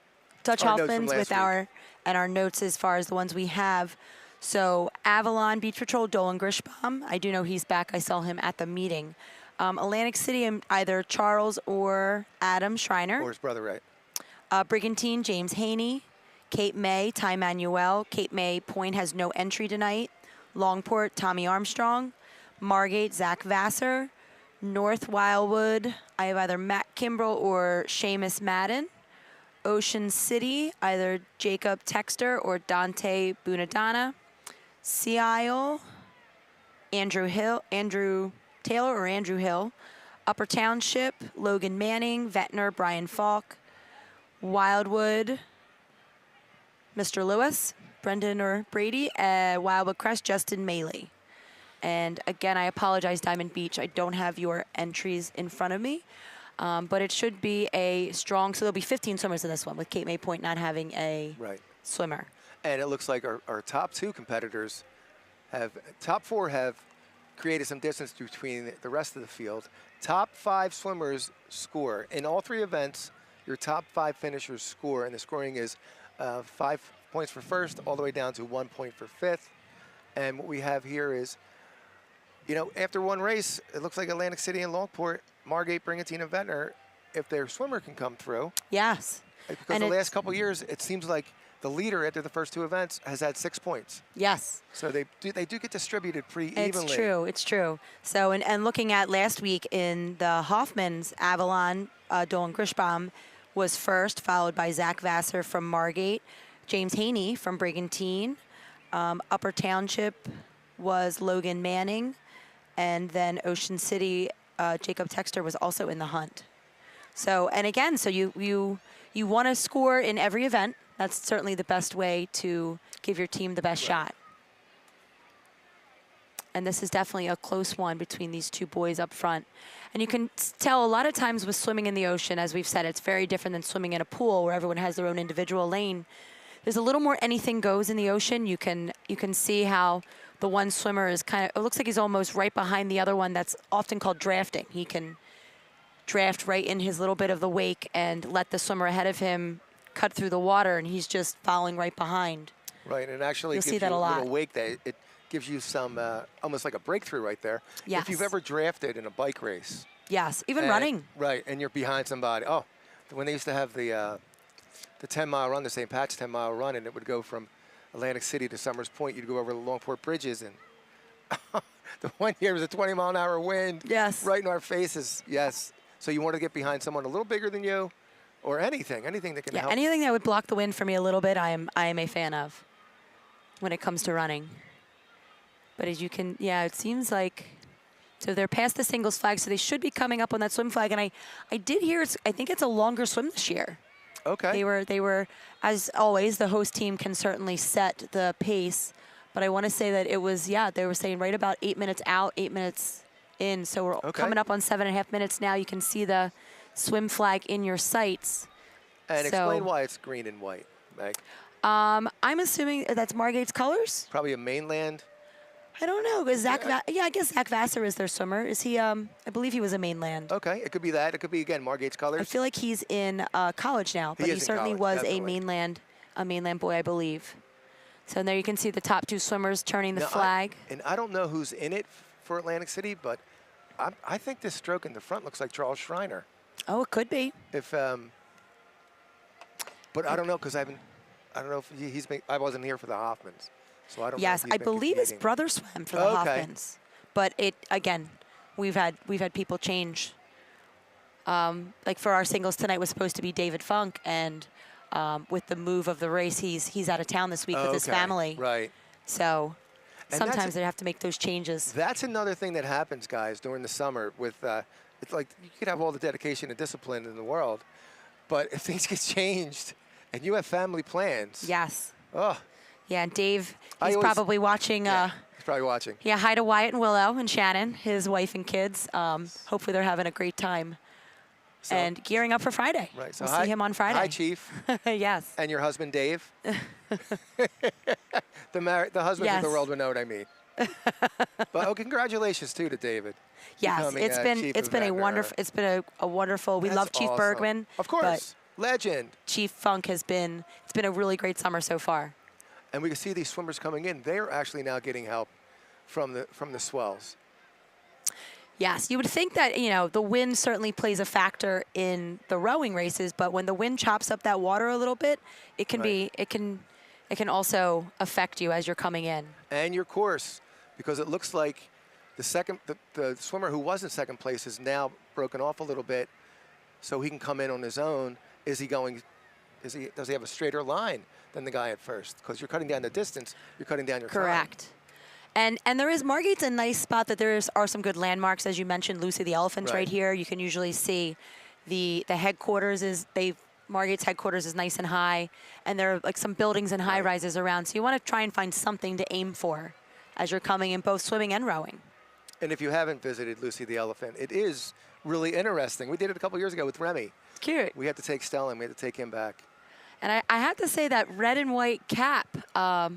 Dutch Our notes from Hoffmans last with week. our notes as far as the ones we have. So Avalon Beach Patrol, Dolan Grishbaum. I do know he's back. I saw him at the meeting. Atlantic City, either Charles or Adam Schreiner. Or his brother, right? Brigantine, James Haney. Cape May, Ty Manuel. Cape May Point has no entry tonight. Longport, Tommy Armstrong. Margate, Zach Vassar. North Wildwood, I have either Matt Kimbrell or Seamus Madden. Ocean City, either Jacob Texter or Dante Bunadana. Sea Isle, Andrew Taylor or Andrew Hill. Upper Township, Logan Manning, Ventnor, Brian Falk. Wildwood, Mr. Lewis, Brendan or Brady. Wildwood Crest, Justin Maley. And again, I apologize, Diamond Beach. I don't have your entries in front of me. But it should be a strong, so there'll be 15 swimmers in this one, with Cape May Point not having a swimmer. And it looks like our top 2 competitors top 4 have created some distance between the rest of the field. Top 5 swimmers score. In all 3 events, your top 5 finishers score, and the scoring is 5 points for first, all the way down to 1 point for fifth. And what we have here is, you know, after one race, it looks like Atlantic City and Longport, Margate, Brigantine, and Ventnor, if their swimmer can come through. Yes. Because And the it's- last couple of years, it seems like the leader after the first 2 events has had 6 points. Yes. So they do get distributed pretty It's evenly. true. It's true. So, and looking at last week in the Hoffman's, Avalon, Dolan Grishbaum was first, followed by Zach Vassar from Margate, James Haney from Brigantine. Upper Township was Logan Manning, and then Ocean City, Jacob Texter was also in the hunt. So, and again, so you want to score in every event. That's certainly the best way to give your team the best shot. And this is definitely a close one between these 2 boys up front. And you can tell a lot of times with swimming in the ocean, as we've said, it's very different than swimming in a pool where everyone has their own individual lane. There's a little more anything goes in the ocean. You can see how the one swimmer is kind of, it looks like he's almost right behind the other one. That's often called drafting. He can draft right in his little bit of the wake and let the swimmer ahead of him cut through the water, and he's just following right behind. Right, and it actually You'll gives see that you a a lot. little wake that it gives you some, almost like a breakthrough right there. Yes. If you've ever drafted in a bike race. Yes, even and- running. Right, and you're behind somebody. Oh, when they used to have the 10-mile run, the St. Pat's 10-mile run, and it would go from Atlantic City to Summers Point. You'd go over the Longport bridges, and the one year was a 20-mile-an-hour wind. Yes. Right in our faces, yes. So you want to get behind someone a little bigger than you, or anything that can Yeah, help. anything that would block the wind for me a little bit, I am a fan of when it comes to running. But as you can, yeah, it seems like, so they're past the singles flag, so they should be coming up on that swim flag. And I did hear, I think it's a longer swim this year. Okay. They were, as always, the host team can certainly set the pace. But I want to say that it was, yeah, they were saying right about 8 minutes out, 8 minutes in. So we're coming up on 7.5 minutes now. You can see the swim flag in your sights. And So- explain why it's green and white, Meg. I'm assuming that's Margate's colors. Probably a mainland. I don't know. Is Zach? I guess Zach Vassar is their swimmer. Is he? I believe he was a mainland. Okay, it could be that. It could be, again, Margate's colors. I feel like he's in college now, but He he is in certainly college, was definitely. a mainland boy, I believe. So there you can see the top 2 swimmers turning the Now, flag. And I don't know who's in it for Atlantic City, but I think this stroke in the front looks like Charles Schreiner. Oh, it could be. If, but I don't know because I don't know if he's been. I wasn't here for the Hoffmans, so I don't know. Yes, if he's I been believe his competing. brother swam for the Okay. Hoffmans. But it again, we've had people change. Like for our singles tonight was supposed to be David Funk, and with the move of the race, he's out of town this week with his Okay, family. Right. So And that's sometimes a- they have to make those changes. That's another thing that happens, guys, during the summer. With it's like you could have all the dedication and discipline in the world, but if things get changed and you have family plans. Yes. Oh, Yeah, and Dave, I he's always- probably watching. he's probably watching. Yeah, hi to Wyatt and Willow and Shannon, his wife and kids. Hopefully they're having a great time. So- And gearing up for Friday. Right. So we'll hi, see him on Friday. Hi, Chief. Yes. And your husband, Dave. the husband of Yes. the world would know what I mean. But congratulations too to David. Yes, becoming, it's Chief it's of been a Ventnor. wonderful. It's been a wonderful. We That's love Chief awesome. Bergman. Of but course, legend. Chief Funk has been. It's been a really great summer so far. And we can see these swimmers coming in. They're actually now getting help from the swells. Yes, you would think that the wind certainly plays a factor in the rowing races, but when the wind chops up that water a little bit, it can Right. be it can also affect you as you're coming in. And your course, because it looks like the swimmer who was in second place is now broken off a little bit, so he can come in on his own. Does he have a straighter line than the guy at first? Because you're cutting down the distance, you're cutting down your time. Correct. And there is Margate's a nice spot that are some good landmarks, as you mentioned, Lucy the Elephant's right here. You can usually see the headquarters Margate's headquarters is nice and high, and there are like some buildings and high rises around. So you want to try and find something to aim for as you're coming in both swimming and rowing. And if you haven't visited Lucy the Elephant, it is really interesting. We did it a couple years ago with Remy. It's cute. We had to take Stellan. We had to take him back. And I have to say that red and white cap, I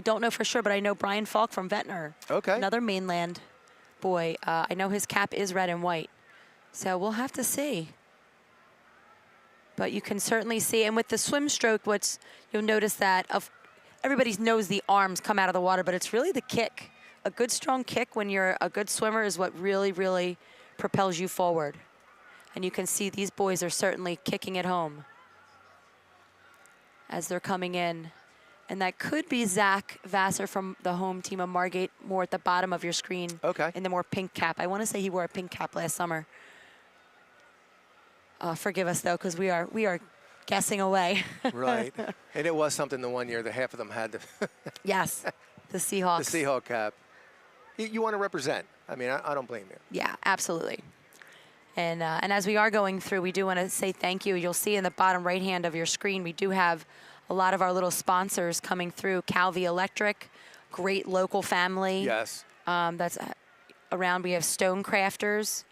don't know for sure, but I know Brian Falk from Ventnor. Okay. Another mainland boy. I know his cap is red and white. So we'll have to see. But you can certainly see, and with the swim stroke, you'll notice that everybody knows the arms come out of the water, but it's really the kick. A good strong kick when you're a good swimmer is what really, really propels you forward. And you can see these boys are certainly kicking it home as they're coming in. And that could be Zach Vassar from the home team of Margate, more at the bottom of your screen. Okay. In the more pink cap. I want to say he wore a pink cap last summer. Forgive us, though, because we are guessing away. Right. And it was something the one year that half of them had the Yes, the Seahawks. the Seahawk cap. You want to represent. I mean, I don't blame you. Yeah, absolutely. And as we are going through, we do want to say thank you. You'll see in the bottom right hand of your screen, we do have a lot of our little sponsors coming through. Calvi Electric, great local family. Yes. That's around. We have Stone Crafters,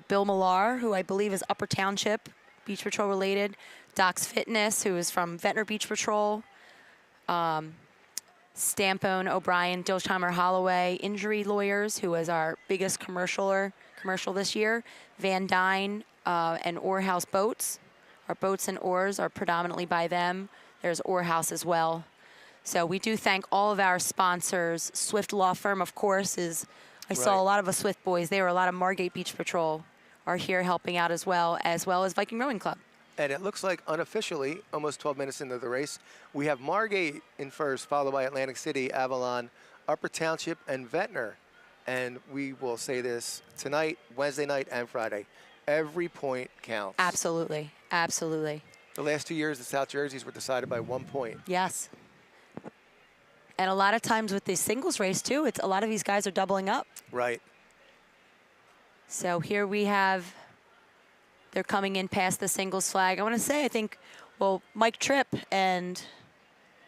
Bill Millar, who I believe is Upper Township Beach Patrol related. Doc's Fitness, who is from Ventnor Beach Patrol. Stampone, O'Brien, Dilsheimer, Holloway, Injury Lawyers, who was our biggest commercial this year. Van Dyne and Oar House Boats. Our boats and oars are predominantly by them. There's Oar House as well. So we do thank all of our sponsors. Swift Law Firm, of course, I saw a lot of us Swift boys. There were a lot of Margate Beach Patrol are here helping out as well as Viking Rowing Club. And it looks like unofficially, almost 12 minutes into the race, we have Margate in first, followed by Atlantic City, Avalon, Upper Township, and Ventnor. And we will say this tonight, Wednesday night, and Friday. Every point counts. Absolutely. Absolutely. The last 2 years, the South Jerseys were decided by 1 point. Yes. And a lot of times with the singles race, too, a lot of these guys are doubling up. Right. So here we have, they're coming in past the singles flag. I want to say, I think, Mike Tripp and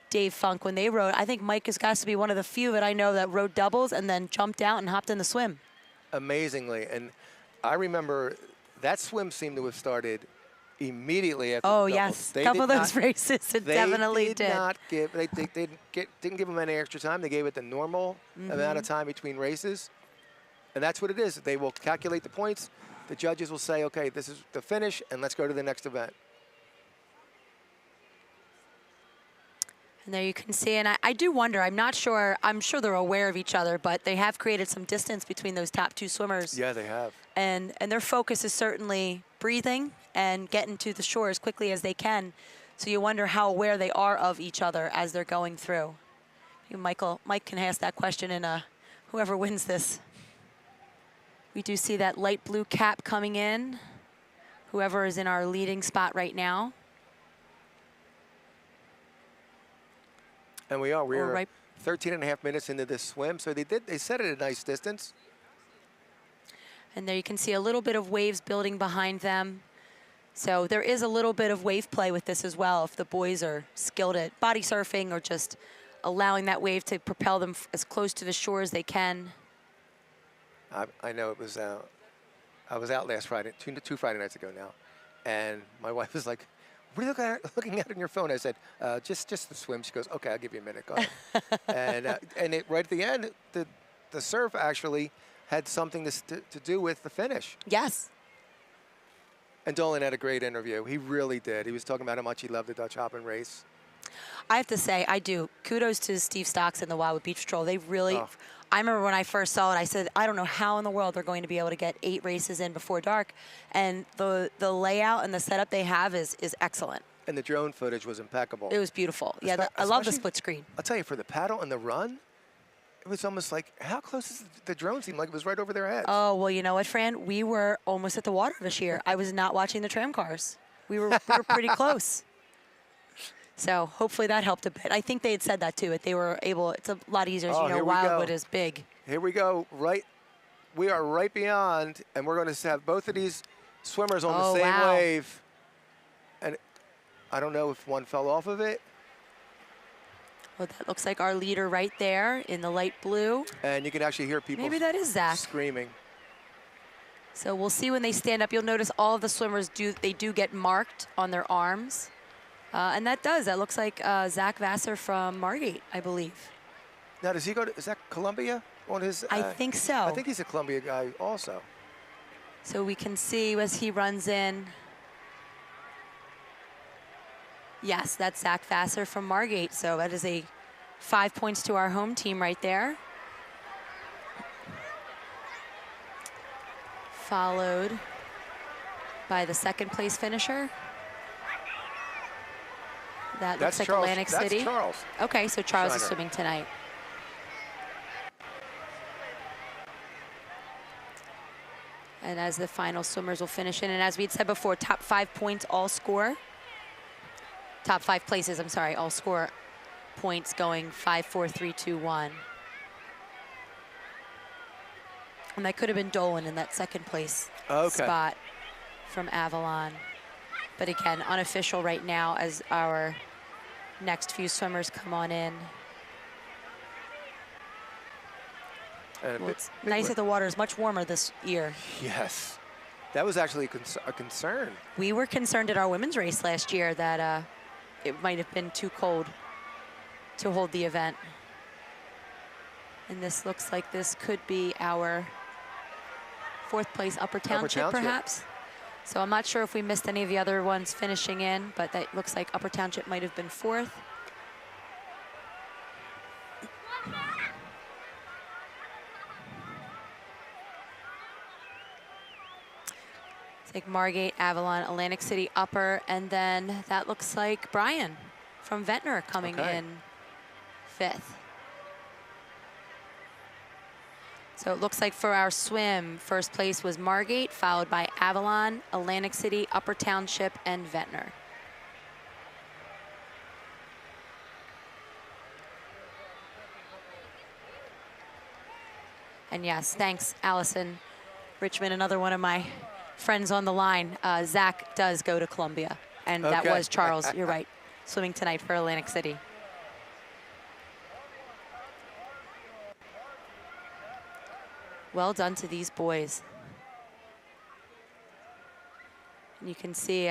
Dave Funk, when they rode, I think Mike has got to be one of the few that I know that rode doubles and then jumped out and hopped in the swim. Amazingly. And I remember that swim seemed to have started immediately after Oh, the doubles. yes. They A couple of did those not- races, it definitely did. They didn't give them any extra time. They gave it the normal amount of time between races. And that's what it is. They will calculate the points. The judges will say, okay, this is the finish, and let's go to the next event. And there you can see, and I do wonder, I'm not sure, I'm sure they're aware of each other, but they have created some distance between those top two swimmers. Yeah, they have. And their focus is certainly breathing and getting to the shore as quickly as they can. So you wonder how aware they are of each other as they're going through. Mike can ask that question in whoever wins this. We do see that light blue cap coming in, whoever is in our leading spot right now. And we're right. 13 and a half minutes into this swim, so they set it at a nice distance. And there you can see a little bit of waves building behind them. So there is a little bit of wave play with this as well, if the boys are skilled at body surfing or just allowing that wave to propel them as close to the shore as they can. I know it was, I was out last Friday, two Friday nights ago now, and my wife was like, what are you looking at on your phone? I said, just the swim. She goes, okay, I'll give you a minute, go ahead. and right at the end, the surf actually had something to do with the finish. Yes. And Dolan had a great interview. He really did. He was talking about how much he loved the Dutch hopping race. I have to say, I do. Kudos to Steve Stocks and the Wildwood Beach Patrol. They really, I remember when I first saw it, I said, I don't know how in the world they're going to be able to get 8 races in before dark. And the layout and the setup they have is excellent. And the drone footage was impeccable. It was beautiful. Yeah, I love the split screen. I'll tell you, for the paddle and the run, it was almost like, how close is the drone seemed like it was right over their heads. Oh, well, you know what, Fran? We were almost at the water this year. I was not watching the tram cars. We were pretty close. So hopefully that helped a bit. I think they had said that too. They were able, it's a lot easier, as you know, Wildwood is big. Here we go, we are right beyond, and we're going to have both of these swimmers on the same wave. And I don't know if one fell off of it. Well, that looks like our leader right there in the light blue. And you can actually hear people Maybe that is Zach. screaming. So we'll see when they stand up. You'll notice all of the swimmers do get marked on their arms. And that looks like Zach Vassar from Margate, I believe. Now, does he go to, is that Columbia on his? I think so. I think he's a Columbia guy also. So we can see as he runs in. Yes, that's Zach Vassar from Margate. So that is a 5 points to our home team right there. Followed by the second place finisher. That looks like Charles, Atlantic City. That's Charles. Okay, so Charles is Shiner. swimming tonight. And as the final swimmers will finish in, and as we'd said before, top 5 points all score. Top 5 places, I'm sorry, all score points going 5, 4, 3, 2, 1. And that could have been Dolan in that second place spot from Avalon. But again, unofficial right now as our next few swimmers come on in. Well, it's nice that the water is much warmer this year. Yes. That was actually a concern. We were concerned at our women's race last year that it might have been too cold to hold the event. And this looks like this could be our 4th place Upper Township, perhaps. So I'm not sure if we missed any of the other ones finishing in, but that looks like Upper Township might have been 4th. Like Margate, Avalon, Atlantic City, Upper, and then that looks like Brian from Ventnor coming in 5th. So it looks like for our swim, first place was Margate, followed by Avalon, Atlantic City, Upper Township, and Ventnor. And yes, thanks, Allison Richmond, another one of my friends on the line. Zach does go to Columbia, and that was Charles, you're right, swimming tonight for Atlantic City. Well done to these boys. And you can see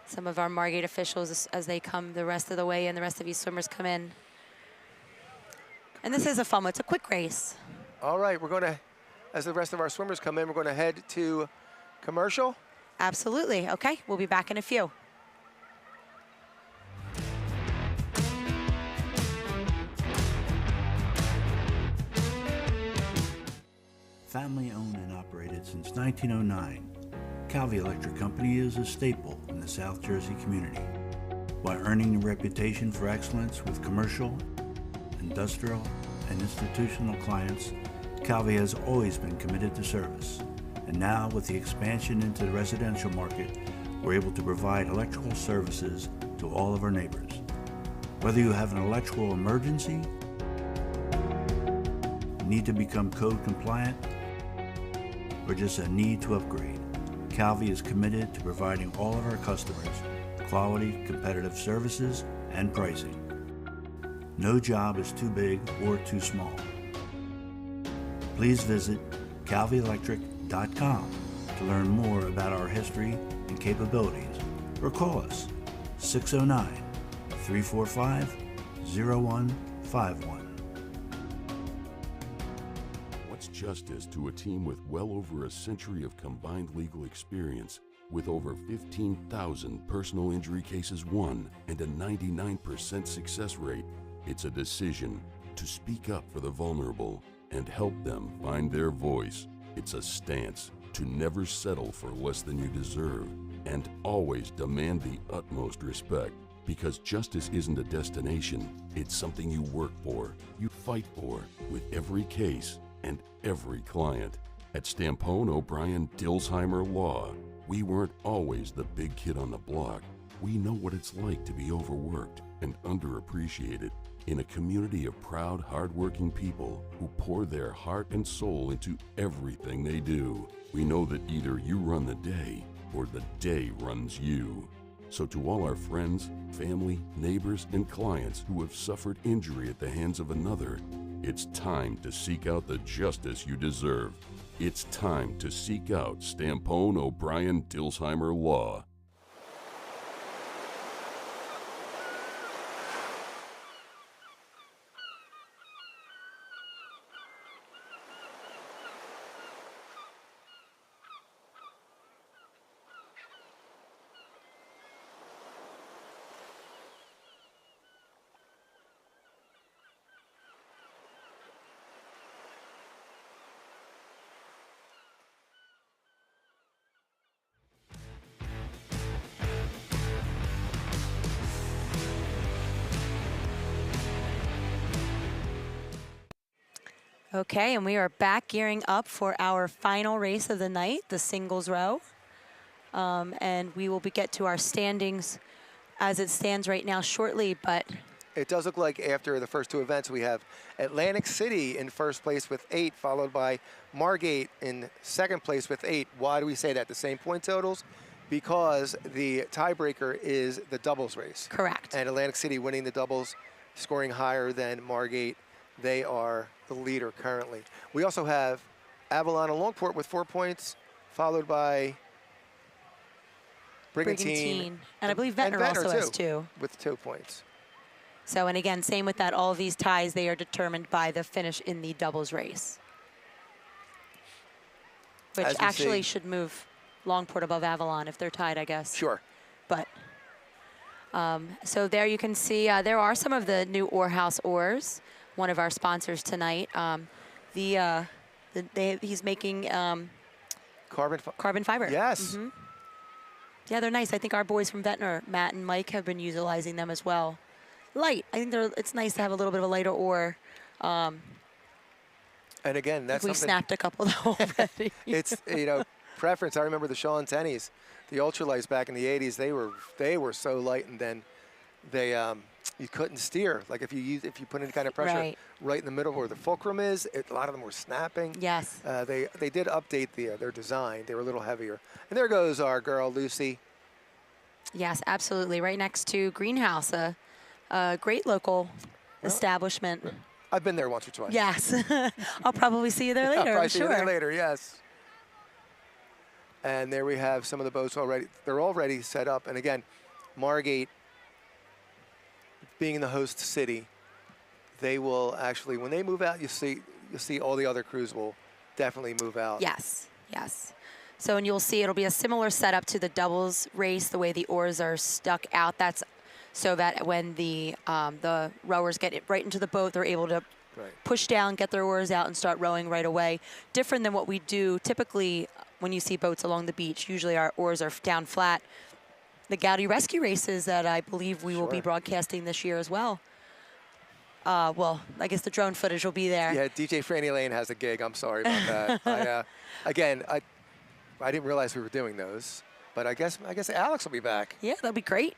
some of our Margate officials as they come the rest of the way, and the rest of these swimmers come in. And this is a fun one, it's a quick race. All right, we're going to, as the rest of our swimmers come in, we're going to head to commercial. Absolutely, okay, we'll be back in a few. Family owned and operated since 1909, Calvi Electric Company is a staple in the South Jersey community. While earning a reputation for excellence with commercial, industrial, and institutional clients, Calvi has always been committed to service. And now, with the expansion into the residential market, we're able to provide electrical services to all of our neighbors. Whether you have an electrical emergency, need to become code compliant, or just a need to upgrade, Calvi is committed to providing all of our customers quality, competitive services and pricing. No job is too big or too small. Please visit calvielectric.com to learn more about our history and capabilities, or call us 609-345-0151. What's justice to a team with well over a century of combined legal experience, with over 15,000 personal injury cases won and a 99% success rate? It's a decision to speak up for the vulnerable and help them find their voice. It's a stance to never settle for less than you deserve and always demand the utmost respect, because justice isn't a destination, it's something you work for, you fight for, with every case and every client. At Stampone, O'Brien, Dilsheimer Law, we weren't always the big kid on the block. We know what it's like to be overworked and underappreciated in a community of proud, hardworking people who pour their heart and soul into everything they do. We know that either you run the day or the day runs you. So to all our friends, family, neighbors, and clients who have suffered injury at the hands of another, it's time to seek out the justice you deserve. It's time to seek out Stampone, O'Brien, Dilsheimer Law. Okay, and we are back gearing up for our final race of the night, the singles row. And we will get to our standings as it stands right now shortly, but It does look like after the first two events, we have Atlantic City in first place with 8, followed by Margate in second place with 8. Why do we say that? The same point totals? Because the tiebreaker is the doubles race. correct. And Atlantic City winning the doubles, scoring higher than Margate. They are the leader currently. We also have Avalon and Longport with 4 points, followed by Brigantine. And I believe Ventnor also has 2. With 2 points. So, and again, same with that, all of these ties, they are determined by the finish in the doubles race. Which As we actually see- should move Longport above Avalon if they're tied, I guess. Sure. But, so there you can see, there are some of the new Oarhouse oars, one of our sponsors tonight. He's making carbon fiber. Yes. Yeah, they're nice. I think our boys from Ventnor, Matt and Mike, have been utilizing them as well. Light. I think it's nice to have a little bit of a lighter oar. And again, that's we something. snapped a couple though already. It's, preference. I remember the Sean Tennys, the ultralights back in the 80s. They were so light, and then they you couldn't steer. Like if you put any kind of pressure right in the middle where the fulcrum is, a lot of them were snapping. Yes. They did update their design. They were a little heavier. And there goes our girl Lucy. Yes, absolutely. Right next to Greenhouse, a great local establishment. I've been there once or twice. Yes. I'll probably see you there later, I'll probably I'm see you sure. there later, yes. And there we have some of the boats already. They're already set up. And again, Margate, being in the host city, they will actually, when they move out, you'll see all the other crews will definitely move out. Yes, yes. So, and you'll see it'll be a similar setup to the doubles race, the way the oars are stuck out. That's so that when the rowers get it right into the boat, they're able to push down, get their oars out, and start rowing right away. Different than what we do typically when you see boats along the beach. Usually our oars are down flat. The Gowdy Rescue races that I believe we will be broadcasting this year as well. Well, I guess the drone footage will be there. Yeah, DJ Franny Lane has a gig. I'm sorry about that. I didn't realize we were doing those, but I guess Alex will be back. Yeah, that'll be great.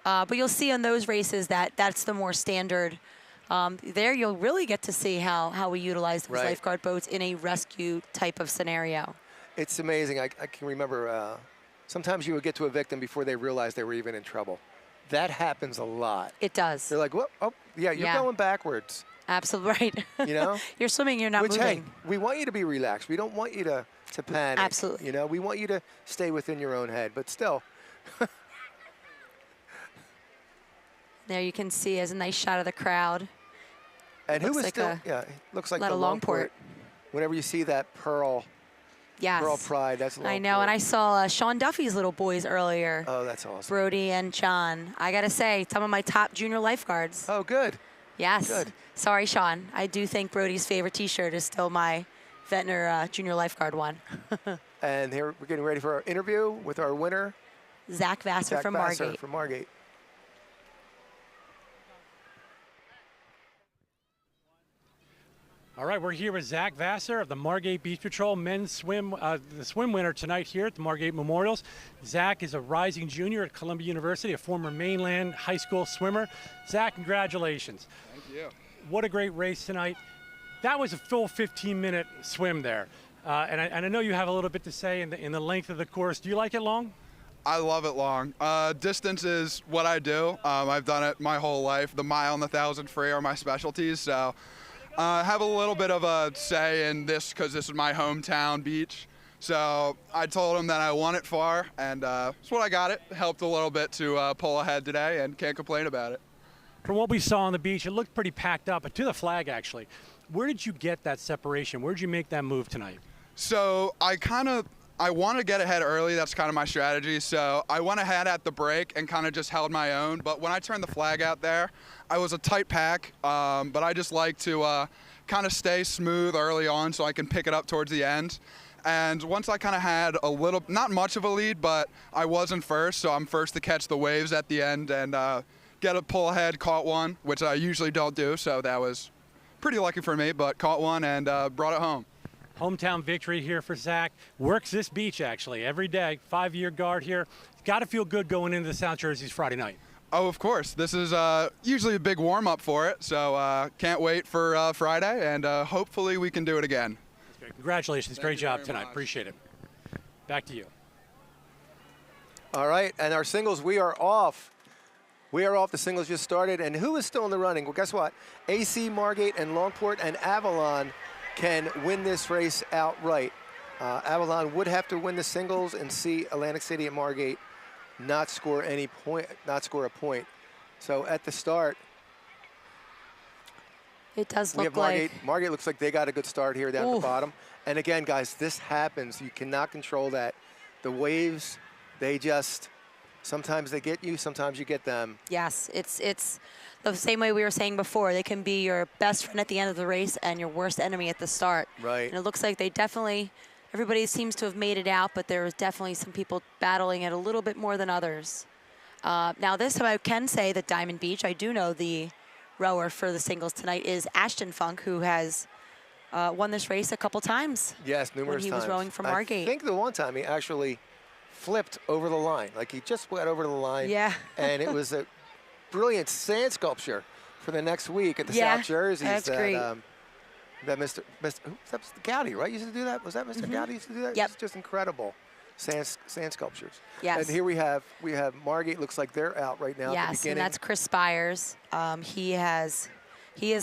But you'll see on those races that's the more standard. There you'll really get to see how we utilize those lifeguard boats in a rescue type of scenario. It's amazing. I can remember sometimes you would get to a victim before they realized they were even in trouble. That happens a lot. It does. They're like, "Whoop, oh, yeah, you're going backwards." Absolutely right. You know? You're swimming, you're not moving. Hey, we want you to be relaxed. We don't want you to panic. Absolutely. You know, we want you to stay within your own head, but still. There you can see as a nice shot of the crowd. And who is like still, looks like a the Longport. Whenever you see that Pearl Pride, that's Longport. I know, and I saw Sean Duffy's little boys earlier. Oh, that's awesome. Brody and John. I got to say, some of my top junior lifeguards. Oh, good. Yes. Good. Sorry, Sean. I do think Brody's favorite T-shirt is still my Ventnor junior lifeguard one. And here we're getting ready for our interview with our winner, Zach Vassar from Margate. From Margate. All right, we're here with Zach Vassar of the Margate Beach Patrol men's swim, the swim winner tonight here at the Margate Memorials. Zach is a rising junior at Columbia University, a former mainland high school swimmer. Zach, congratulations. Thank you. What a great race tonight. That was a full 15-minute swim there. And I know you have a little bit to say in the length of the course. Do you like it long? I love it long. Distance is what I do. I've done it my whole life. The mile and the 1,000 free are my specialties. So I have a little bit of a say in this because this is my hometown beach. So I told him that I want it far, and that's what I got. It helped a little bit to pull ahead today, and can't complain about it. From what we saw on the beach, it looked pretty packed up, but to the flag, actually. Where did you get that separation? Where did you make that move tonight? So I want to get ahead early. That's kind of my strategy. So I went ahead at the break and kind of just held my own. But when I turned the flag out there, I was a tight pack, but I just like to kind of stay smooth early on so I can pick it up towards the end. And once I kind of had a little, not much of a lead, but I wasn't first, so I'm first to catch the waves at the end and get a pull ahead, caught one, which I usually don't do, so that was pretty lucky for me, but caught one and brought it home. Hometown victory here for Zach. Works this beach, actually, every day. 5-year guard here. Got to feel good going into the South Jerseys Friday night. Oh, of course. This is usually a big warm-up for it, so can't wait for Friday, and hopefully we can do it again. Congratulations. Great job tonight. Appreciate it. Back to you. All right, and our singles, we are off. We are off. The singles just started. And who is still in the running? Well, guess what? AC, Margate, and Longport and Avalon can win this race outright. Avalon would have to win the singles and see Atlantic City and Margate not score a point. So at the start, It does we look have Margate. like Margate looks like they got a good start here down at the bottom. And again, guys, this happens. You cannot control that. The waves, they just, sometimes they get you, sometimes you get them. yes, it's the same way we were saying before. They can be your best friend at the end of the race and your worst enemy at the start. Right. And it looks like they definitely, everybody seems to have made it out, but there's definitely some people battling it a little bit more than others. Now this, I can say that Diamond Beach, I do know the rower for the singles tonight is Ashton Funk, who has won this race a couple times. Yes, numerous when he times. was rowing for Margate. I think the one time he actually flipped over the line. Like he just went over the line. Yeah. And it was a brilliant sand sculpture for the next week at the Yeah, South Jerseys. that's great. That Mr. That was Gowdy, right? Used to do that? Was that Mr. Gowdy used to do that? Yep. It's just incredible. Sand sculptures. Yes. And here we have Margate. Looks like they're out right now. At the Yes, beginning. and that's Chris Spires. He has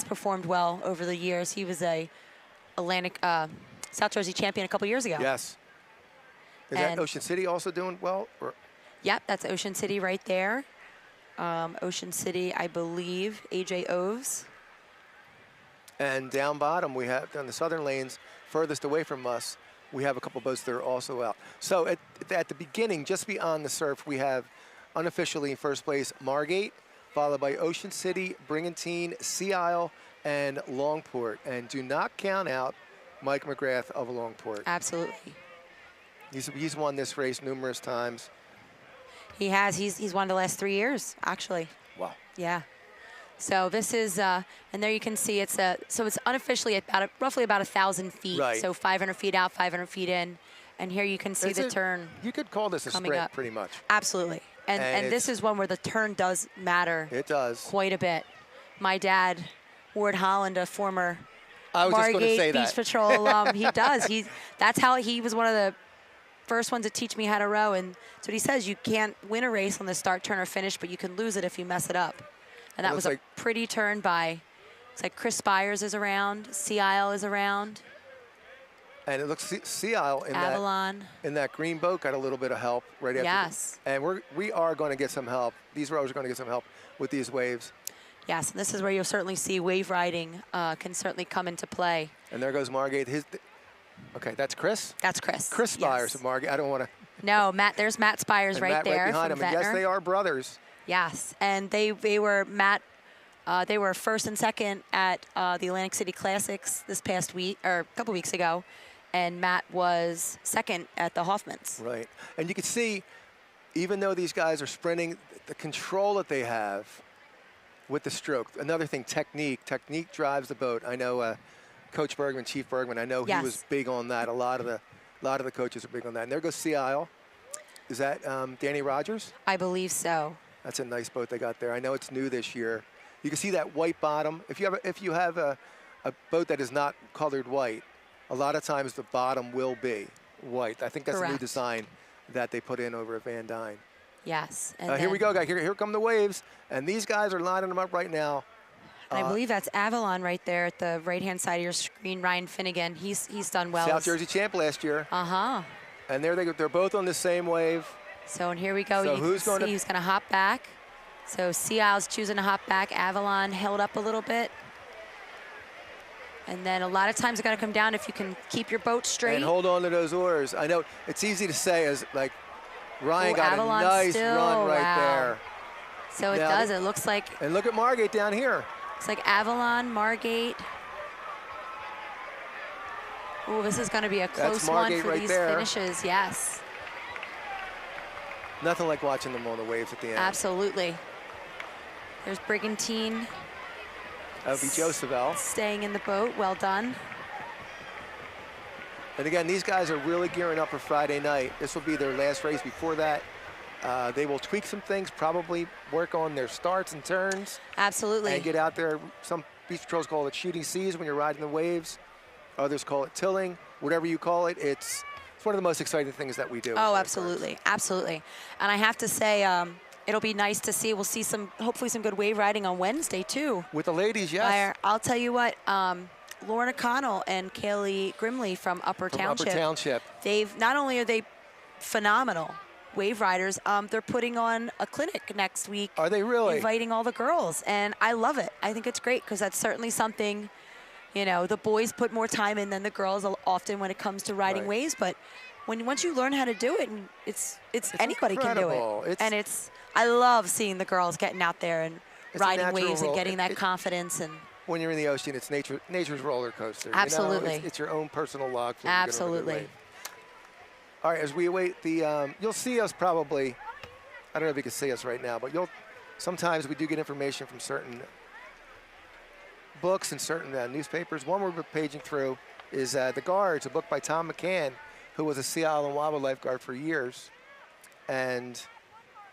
performed well over the years. He was a Atlantic South Jersey champion a couple years ago. Yes. Is that And- Ocean City also doing well? Or? Yep, that's Ocean City right there. Ocean City, I believe, AJ Oves. And down bottom, we have, on the southern lanes, furthest away from us, we have a couple boats that are also out. So at the beginning, just beyond the surf, we have unofficially in first place Margate, followed by Ocean City, Brigantine, Sea Isle, and Longport. And do not count out Mike McGrath of Longport. Absolutely. He's won this race numerous times. He has. He's won the last 3 years, actually. Wow. Yeah. So this is, and there you can see it's so it's unofficially at roughly about 1,000 feet. Right. So 500 feet out, 500 feet in, and here you can see the turn. You could call this a coming sprint, up. pretty much. Absolutely. And this is one where the turn does matter. It does. Quite a bit. My dad, Ward Holland, a former I was just going to say Margate Beach that. Patrol alum, he does. That's how he was one of the first ones to teach me how to row. And so what he says, you can't win a race on the start, turn, or finish, but you can lose it if you mess it up. And that was a pretty turn by, it's like Chris Spires is around, Sea Isle is around. And it looks Sea Isle in Avalon. that green boat got a little bit of help right after. Yes. And we are going to get some help. These rowers are going to get some help with these waves. Yes, and this is where you'll certainly see wave riding can certainly come into play. And there goes Margate. Okay, that's Chris? That's Chris. Chris Spires yes. of Margate. I don't want to. No, Matt. There's Matt Spires right Matt there right behind from him. And yes, Ventnor. they are brothers. Yes, and they were they were first and second at the Atlantic City Classics this past week or a couple weeks ago, and Matt was second at the Hoffmans. Right, and you can see, even though these guys are sprinting, the control that they have with the stroke. Another thing, technique. Technique drives the boat. I know Coach Bergman, Chief Bergman. I know he was big on that. A lot of the coaches are big on that. And there goes Sea Isle. Is that Danny Rogers? I believe so. That's a nice boat they got there. I know it's new this year. You can see that white bottom. If you have a boat that is not colored white, a lot of times the bottom will be white. I think that's a new Correct. design that they put in over at Van Dyne. Yes. And Here we then- go, guys. Here come the waves. And these guys are lining them up right now. I believe that's Avalon right there at the right-hand side of your screen. Ryan Finnegan, he's done well. South Jersey champ last year. Uh-huh. And there they're both on the same wave. So, and here we go. So You who's can going see to- he's going to hop back. So Sea Isle's choosing to hop back. Avalon held up a little bit. And then a lot of times you got to come down if you can keep your boat straight. And hold on to those oars. I know it's easy to say as like Ryan Ooh, got Avalon a nice still, run right wow. there. So it Now does. It looks like And look at Margate down here. it's like Avalon, Margate. Oh, this is going to be a close one Margate for right these there. finishes. Yes, Nothing like watching them on the waves at the end. absolutely. There's Brigantine That would be Joseph staying in the boat. Well done. And again, these guys are really gearing up for Friday night. This will be their last race before that. They will tweak some things, probably work on their starts and turns. Absolutely. And get out there. Some beach patrols call it shooting seas when you're riding the waves. Others call it tilling. Whatever you call it, it's one of the most exciting things that we do. Oh, absolutely, absolutely. And I have to say, it'll be nice to see. We'll see hopefully some good wave riding on Wednesday too. With the ladies, yes. Where I'll tell you what, Lauren O'Connell and Kaylee Grimley from Upper Township. They've not only are they phenomenal wave riders, they're putting on a clinic next week. Are they really? Inviting all the girls, and I love it. I think it's great because that's certainly something. You know, the boys put more time in than the girls often when it comes to riding waves, but once you learn how to do it, and it's anybody incredible. can do it. I love seeing the girls getting out there and riding natural waves and roll. getting that confidence. And When you're in the ocean, it's nature's roller coaster. Absolutely. You know? It's your own personal log flume. Absolutely. All right, as we await the, you'll see us probably. I don't know if you can see us right now, but sometimes we do get information from certain books and certain newspapers. One we're paging through is The Guards, a book by Tom McCann, who was a Sea Island Wabba lifeguard for years. And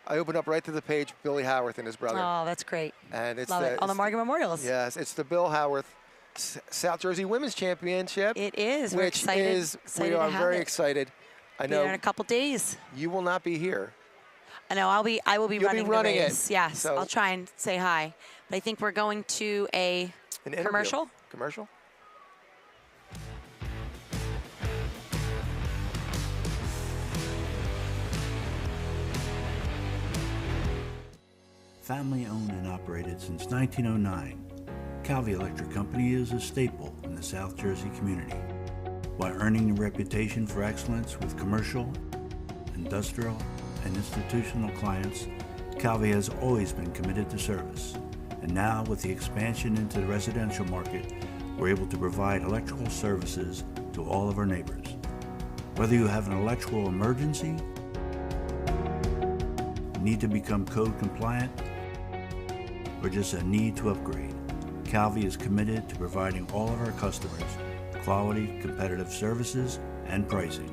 I opened up right to the page, Billy Howarth and his brother. Oh, that's great. And it's Love it. On the Margate Memorials. Yes, it's the Bill Howarth South Jersey Women's Championship. It is. We're Which excited. is, excited we are to have very it. excited. I Be there know in a couple days. you will not be here. I know. I will be You'll be running running the it. race. Yes. So- I'll try and say hi. But I think we're going to An interview. commercial. Commercial? Family owned and operated since 1909, Calvi Electric Company is a staple in the South Jersey community. While earning a reputation for excellence with commercial, industrial, and institutional clients, Calvi has always been committed to service. And now, with the expansion into the residential market, we're able to provide electrical services to all of our neighbors. Whether you have an electrical emergency, need to become code compliant, or just a need to upgrade, Calvi is committed to providing all of our customers quality, competitive services and pricing.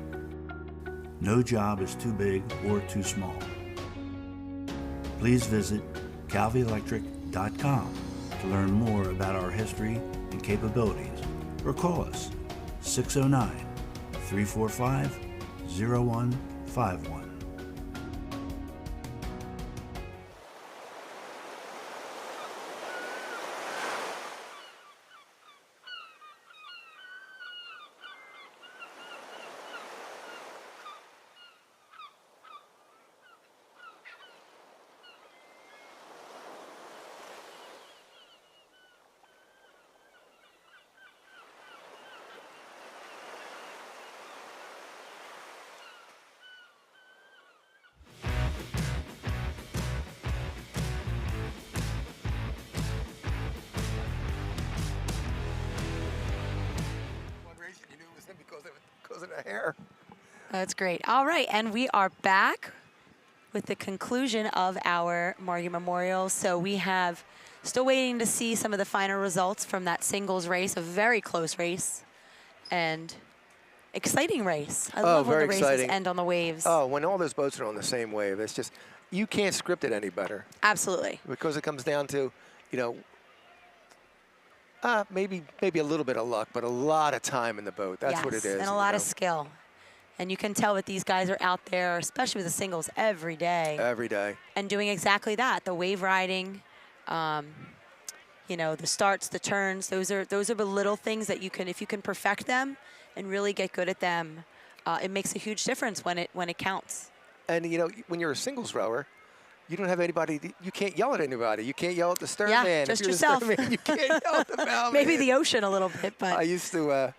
No job is too big or too small. Please visit calvielectric.com to learn more about our history and capabilities, or call us 609-345-0151. Because of the hair. That's great. All right, and we are back with the conclusion of our Margate Memorial. So we have still waiting to see some of the final results from that singles race, a very close race, and exciting race. I love when very the races exciting. end on the waves. Oh, when all those boats are on the same wave, it's just, you can't script it any better. Absolutely. Because it comes down to, maybe a little bit of luck, but a lot of time in the boat. That's what it is. And a lot of skill. And you can tell that these guys are out there, especially with the singles, every day. Every day. And doing exactly that. The wave riding, you know, the starts, the turns. Those are the little things that you can, if you can perfect them and really get good at them, it makes a huge difference when it counts. And you know, when you're a singles rower, you don't have anybody. You can't yell at anybody. You can't yell at the stern man. Just if you're yourself. The stern man, you can't yell at the bow Maybe man. the ocean a little bit, but I used to.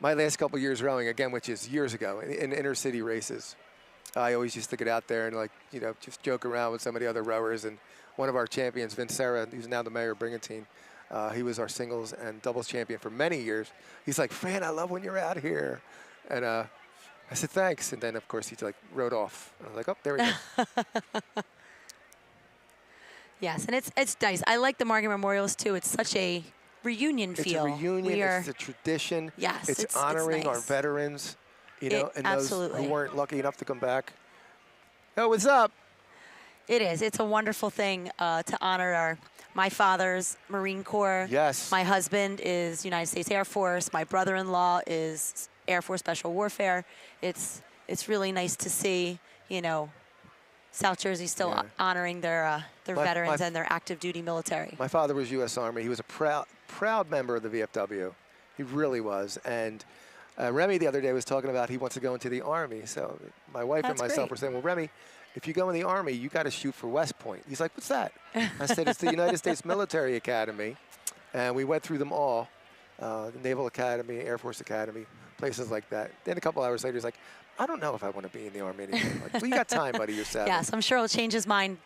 My last couple years rowing, again, which is years ago, in inner city races, I always used to get out there and, like, you know, just joke around with some of the other rowers. And one of our champions, Vince Serra, who's now the mayor of Brigantine, he was our singles and doubles champion for many years. He's like, Fran, I love when you're out here. And I said, thanks. And then, of course, he, like, rode off. I was like, oh, there we go. yes, and it's nice. I like the Margate Memorials, too. It's such a reunion feel. It's a reunion. It's a tradition. Yes, it's honoring our nice. veterans, you know, and those absolutely. who weren't lucky enough to come back. Oh, what's up? It is. It's a wonderful thing to honor my father's Marine Corps. Yes. My husband is United States Air Force. My brother-in-law is Air Force Special Warfare. It's really nice to see, you know, South Jersey still honoring their veterans and their active duty military. My father was U.S. Army. He was a proud member of the VFW. He really was. And Remy the other day was talking about he wants to go into the Army. So my wife and myself were saying, well, Remy, if you go in the Army, you got to shoot for West Point. He's like, what's that? I said, it's the United States Military Academy. And we went through them all, the Naval Academy, Air Force Academy, places like that. Then a couple hours later, he's like, I don't know if I want to be in the Army anymore. Like, well, you got time, buddy. You're 7. Yes, I'm sure he'll change his mind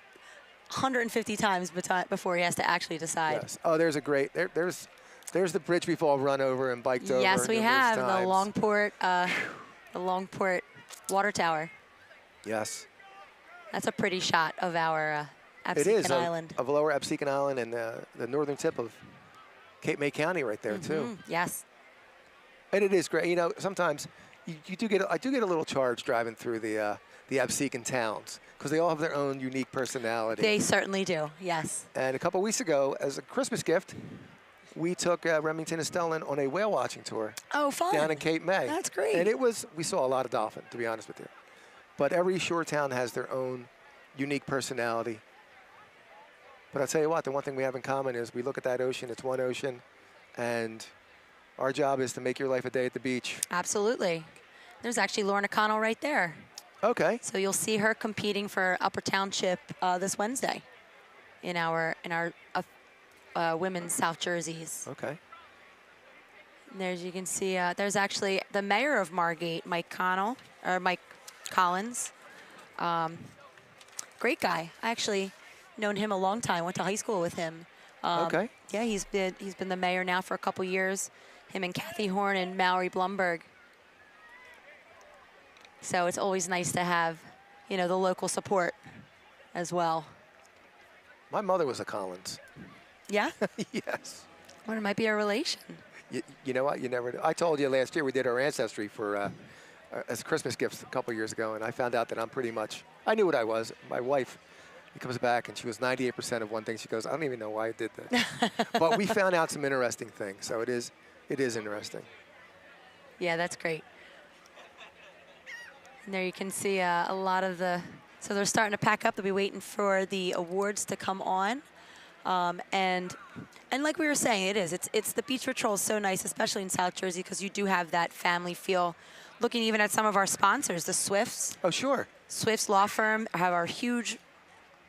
150 times before he has to actually decide. Yes. Oh, there's a great, there's the bridge we've all run over and biked over. Yes, we have times. the Longport water tower. Yes. That's a pretty shot of our Absecon it is, Island. Of lower Absecon Island and the northern tip of Cape May County right there, too. Yes. And it is great. You know, sometimes I do get a little charge driving through the Absecon towns because they all have their own unique personality. They certainly do, yes. And a couple weeks ago, as a Christmas gift, we took Remington and Stellan on a whale watching tour. Oh, fun. Down in Cape May. That's great. And we saw a lot of dolphin, to be honest with you. But every shore town has their own unique personality. But I'll tell you what, the one thing we have in common is we look at that ocean, it's one ocean, and our job is to make your life a day at the beach. Absolutely. There's actually Lorna Connell right there. Okay. So you'll see her competing for Upper Township this Wednesday in our women's South Jerseys. Okay. And there, as you can see, there's actually the mayor of Margate, Mike Collins. Great guy. I actually known him a long time. Went to high school with him. Okay. Yeah, he's been the mayor now for a couple years. Him and Kathy Horn and Mallory Blumberg. So it's always nice to have, you know, the local support as well. My mother was a Collins. Yeah? Yes. Well, it might be a relation. You know what? You never know. I told you last year we did our ancestry for as Christmas gifts a couple years ago, and I found out that I'm pretty much, I knew what I was. My wife, he comes back, and she was 98% of one thing. She goes, I don't even know why I did that. But we found out some interesting things, so it is interesting. Yeah, that's great. And there you can see a lot of so they're starting to pack up. They'll be waiting for the awards to come on. And like we were saying, it's the Beach Patrol is so nice, especially in South Jersey, because you do have that family feel. Looking even at some of our sponsors, the Swifts. Oh, sure. Swifts Law Firm have our huge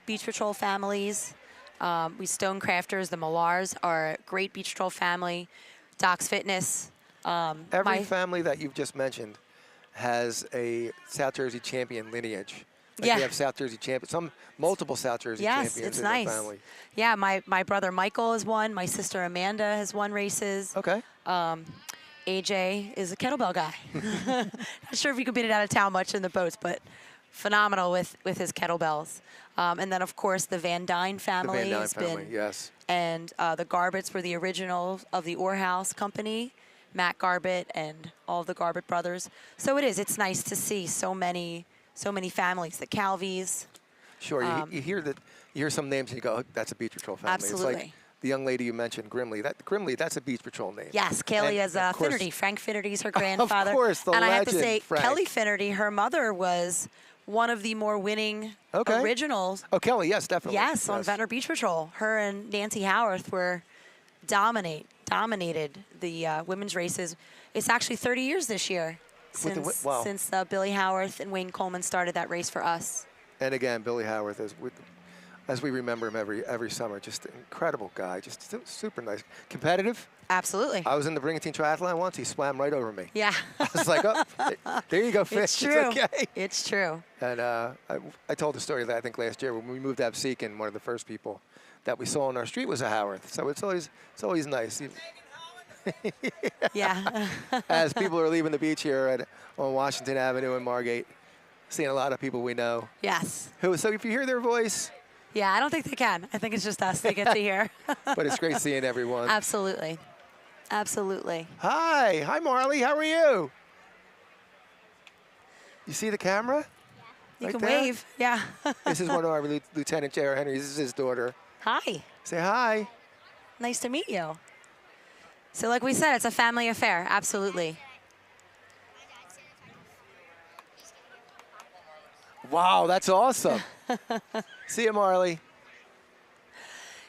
Beach Patrol families. We Stonecrafters, the Millars are a great Beach Patrol family. Doc's Fitness. Every family that you've just mentioned has a South Jersey champion lineage. Like yeah. We have South Jersey champions, multiple South Jersey champions it's in nice. the family. Yeah, my brother Michael has won. My sister Amanda has won races. Okay. AJ is a kettlebell guy. Not sure if he competed out of town much in the boats, but phenomenal with his kettlebells. And then, of course, the Van Dyne family. The Van Dyne family, yes. And the Garbetts were the original of the Orr House company, Matt Garbett and all the Garbett brothers. So it's nice to see so many families, the Calvis. Sure, you hear some names and you go, oh, that's a Beach Patrol family. Absolutely. It's like the young lady you mentioned, Grimley, that's a Beach Patrol name. Yes, Kaylee And is of course- Finnerty. Frank Finnerty's her grandfather. Of course, the and I have to legend, say, Frank. Kelly Finnerty, her mother was one of the more winning originals. Oh, Kelly, yes, definitely. Yes, on Ventnor Beach Patrol. Her and Nancy Howarth were dominated the women's races. It's actually 30 years this year since Billy Howarth and Wayne Coleman started that race for us. And again, Billy Howarth is, as we remember him every summer, just an incredible guy, just super nice, competitive. Absolutely. I was in the Brigantine Triathlon once. He swam right over me. Yeah. I was like, oh, there you go, fish. It's true. It's okay. It's true. And I told the story that I think last year when we moved to Absecon, one of the first people that we saw on our street was a Howarth. So it's always nice. Yeah. As people are leaving the beach here on Washington Avenue in Margate, seeing a lot of people we know. Yes. So if you hear their voice. Yeah, I don't think they can. I think it's just us they get to hear. But it's great seeing everyone. Absolutely. Absolutely. Hi, Marley. How are you? You see the camera? You right can there? wave. Yeah. This is one of our Lieutenant J.R. Henry. This is his daughter. Hi. Say hi. Nice to meet you. So like we said, it's a family affair. Absolutely. Wow, that's awesome. See you, Marley.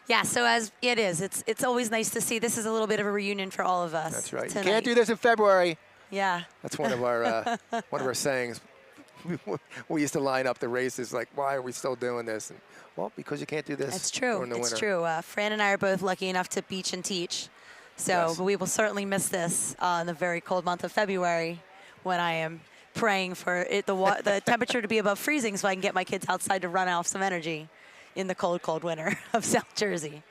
Yeah, so as it is, it's always nice to see. This is a little bit of a reunion for all of us. That's right. Tonight. You can't do this in February. Yeah. That's one of our sayings. We used to line up the races like, why are we still doing this? And, well, because you can't do this. It's true. during the It's winter. true. Fran and I are both lucky enough to beach and teach. So Yes. but we will certainly miss this in the very cold month of February when I am praying for the temperature to be above freezing so I can get my kids outside to run off some energy in the cold, cold winter of South Jersey.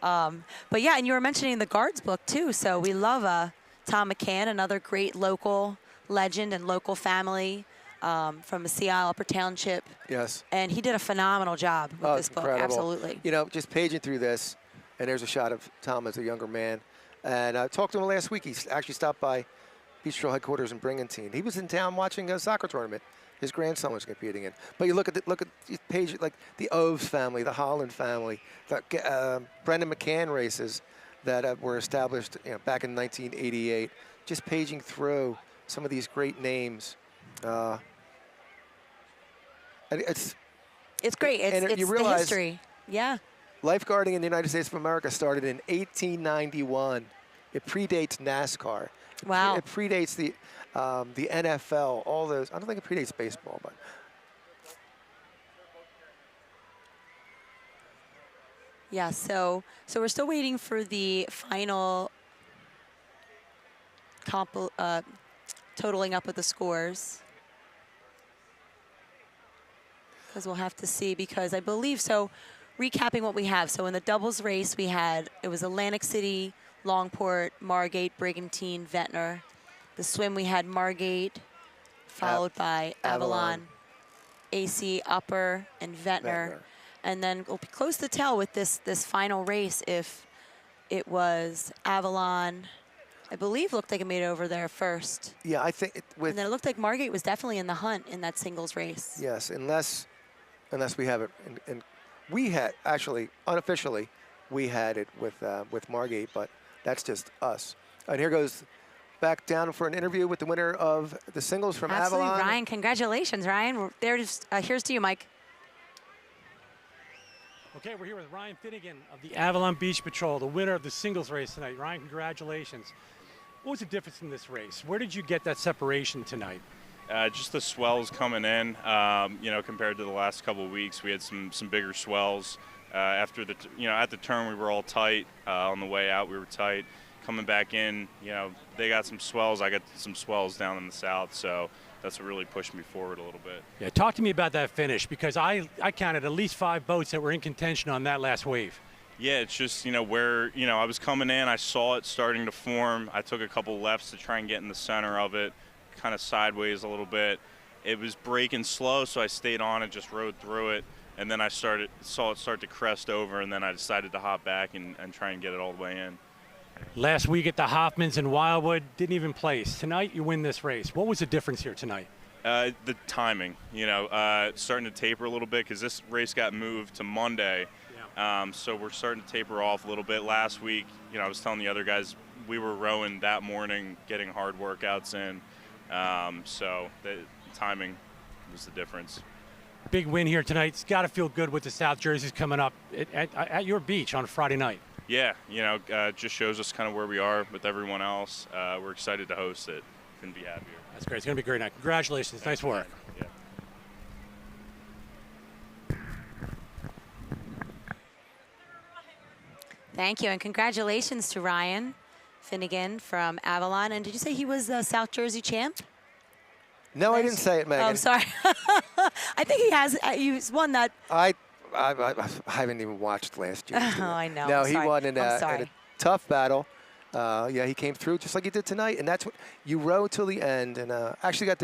But yeah, and you were mentioning the Guards book too. So we love Tom McCann, another great local legend and local family from the Sea Isle Upper Township. Yes. And he did a phenomenal job with this book. Incredible. Absolutely. You know, just paging through this, and there's a shot of Tom as a younger man. And I talked to him last week. He actually stopped by Beach Patrol headquarters in Brigantine. He was in town watching a soccer tournament his grandson was competing in. But you look at the page, like the Oves family, the Holland family, the Brendan McCann races that were established back in 1988. Just paging through some of these great names. And it's great. It's you realize the history. Yeah. Lifeguarding in the United States of America started in 1891. It predates NASCAR. Wow. It predates the NFL, all those. I don't think it predates baseball, but. Yeah, so we're still waiting for the final totaling up of the scores. Because we'll have to see, because I believe so. Recapping what we have, so in the doubles race it was Atlantic City, Longport, Margate, Brigantine, Ventnor. The swim we had Margate, followed by Avalon, AC Upper, and Ventnor. And then we'll be close to tell with this final race if it was Avalon. I believe looked like it made it over there first. Yeah, I think and then it looked like Margate was definitely in the hunt in that singles race. Yes, unless we have it, and we had actually unofficially we had it with Margate, but that's just us. And here goes back down for an interview with the winner of the singles from Absolutely, Avalon. Ryan. Congratulations, Ryan. Here's to you, Mike. Okay, we're here with Ryan Finnegan of the Avalon Beach Patrol, the winner of the singles race tonight. Ryan, congratulations. What was the difference in this race? Where did you get that separation tonight? Just the swells coming in, compared to the last couple of weeks. We had some bigger swells. After at the turn we were all tight. On the way out we were tight. Coming back in, they got some swells. I got some swells down in the south, so that's what really pushed me forward a little bit. Yeah, talk to me about that finish, because I counted at least 5 boats that were in contention on that last wave. Yeah, it's just, where, I was coming in, I saw it starting to form. I took a couple lefts to try and get in the center of it, kind of sideways a little bit. It was breaking slow, so I stayed on it, just rode through it. And then I saw it start to crest over, and then I decided to hop back and try and get it all the way in. Last week at the Hoffmans in Wildwood, didn't even place. Tonight, you win this race. What was the difference here tonight? The timing, starting to taper a little bit because this race got moved to Monday. So we're starting to taper off a little bit. Last week, I was telling the other guys we were rowing that morning, getting hard workouts in. So the timing was the difference. Big win here tonight. It's got to feel good with the South Jerseys coming up at your beach on Friday night. Yeah, just shows us kind of where we are with everyone else. We're excited to host it. Couldn't be happier. That's great. It's going to be a great night. Congratulations. Nice work. Yeah. Thank you, and congratulations to Ryan Finnegan from Avalon. And did you say he was the South Jersey champ? No, I didn't say it, Megan. Oh, sorry. I think he has. He's won that. I haven't even watched last year. Oh, I know. No, I'm he sorry. won in I'm a sorry. tough battle. Yeah, he came through just like he did tonight, and that's what you rode till the end, and actually got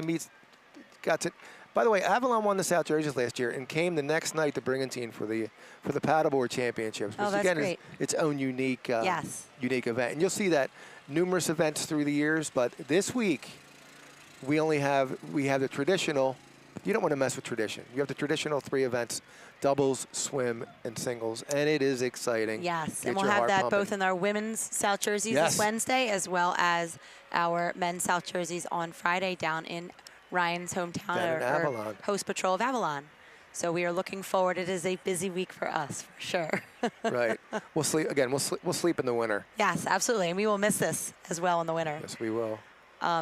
to. By the way, Avalon won the South Jerseys last year and came the next night to Brigantine for the paddleboard championships, which Oh, that's again great. is its own unique Yes. unique event. And you'll see that numerous events through the years, but this week we have the traditional. You don't want to mess with tradition. You have the traditional 3 events: doubles, swim, and singles, and it is exciting. Yes, Get and we'll your have heart that pumping. both in our women's South Jerseys Yes. this Wednesday, as well as our men's South Jerseys on Friday down in Ryan's hometown, Down in or Avalon. host patrol of Avalon. So we are looking forward. It is a busy week for us, for sure. Right. We'll sleep again. We'll sleep in the winter. Yes, absolutely, and we will miss this as well in the winter. Yes, we will.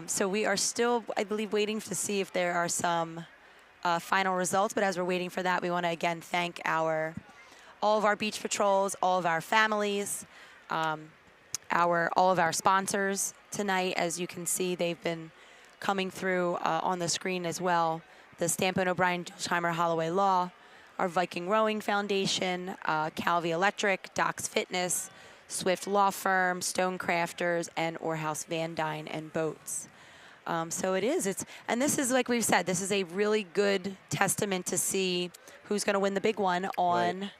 So we are still, I believe, waiting to see if there are some final results. But as we're waiting for that, we want to again thank all of our beach patrols, all of our families, all of our sponsors tonight. As you can see, they've been coming through on the screen as well. The Stampone, O'Brien, Dilsheimer, Holloway Law, our Viking Rowing Foundation, Calvi Electric, Doc's Fitness, Swift Law Firm, Stone Crafters, and Orhouse Van Dyne and Boats. So it is. And this is, like we've said, this is a really good testament to see who's going to win the big one on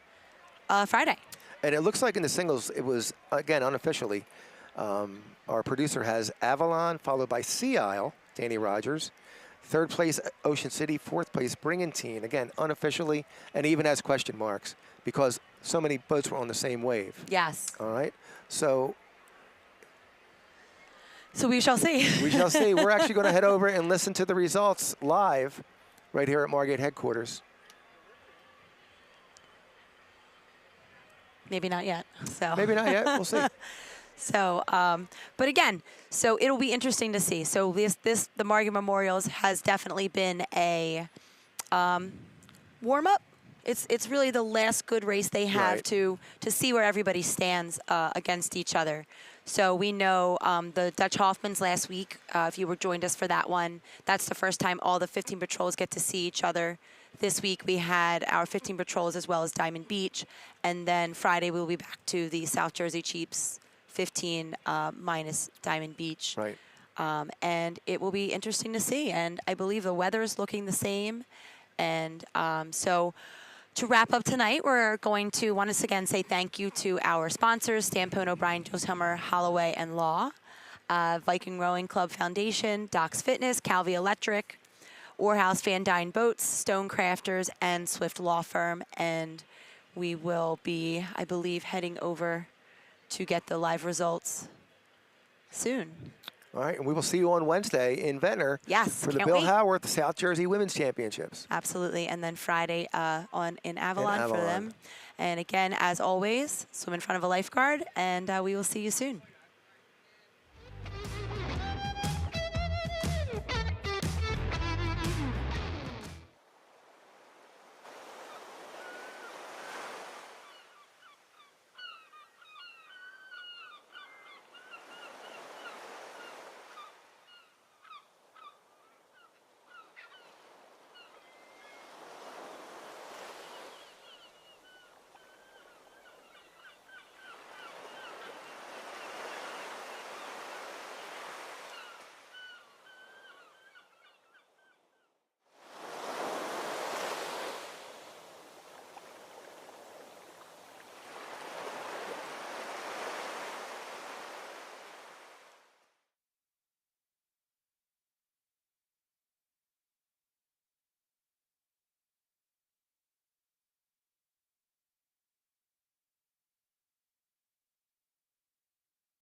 Friday. And it looks like in the singles, it was, again, unofficially, our producer has Avalon, followed by Sea Isle, Danny Rogers. 3rd place, Ocean City. 4th place, Brigantine. Again, unofficially, and even has question marks because so many boats were on the same wave. Yes. All right. So we shall see. we shall see. We're actually going to head over and listen to the results live right here at Margate headquarters. Maybe not yet. So Maybe not yet. We'll see. So, but again, so it'll be interesting to see. So the Margate Memorials has definitely been a warm up. It's really the last good race they have Right. to see where everybody stands against each other. So we know the Dutch Hoffmans last week, if you were joined us for that one, that's the first time all the 15 patrols get to see each other. This week we had our 15 patrols as well as Diamond Beach. And then Friday we'll be back to the South Jersey Chiefs 15 minus Diamond Beach. Right. And it will be interesting to see. And I believe the weather is looking the same. And so to wrap up tonight, we're going to once again say thank you to our sponsors, Stampone, O'Brien, Dilsheimer, Holloway, and Law, Viking Rowing Club Foundation, Doc's Fitness, Calvi Electric, Orhouse Van Dyne Boats, Stone Crafters, and Swift Law Firm. And we will be, I believe, heading over to get the live results soon. All right, and we will see you on Wednesday in Ventnor. Yes, for the can't Bill wait. Howarth South Jersey Women's Championships. Absolutely, and then Friday in Avalon for Avalon. them. And again, as always, swim in front of a lifeguard, and we will see you soon.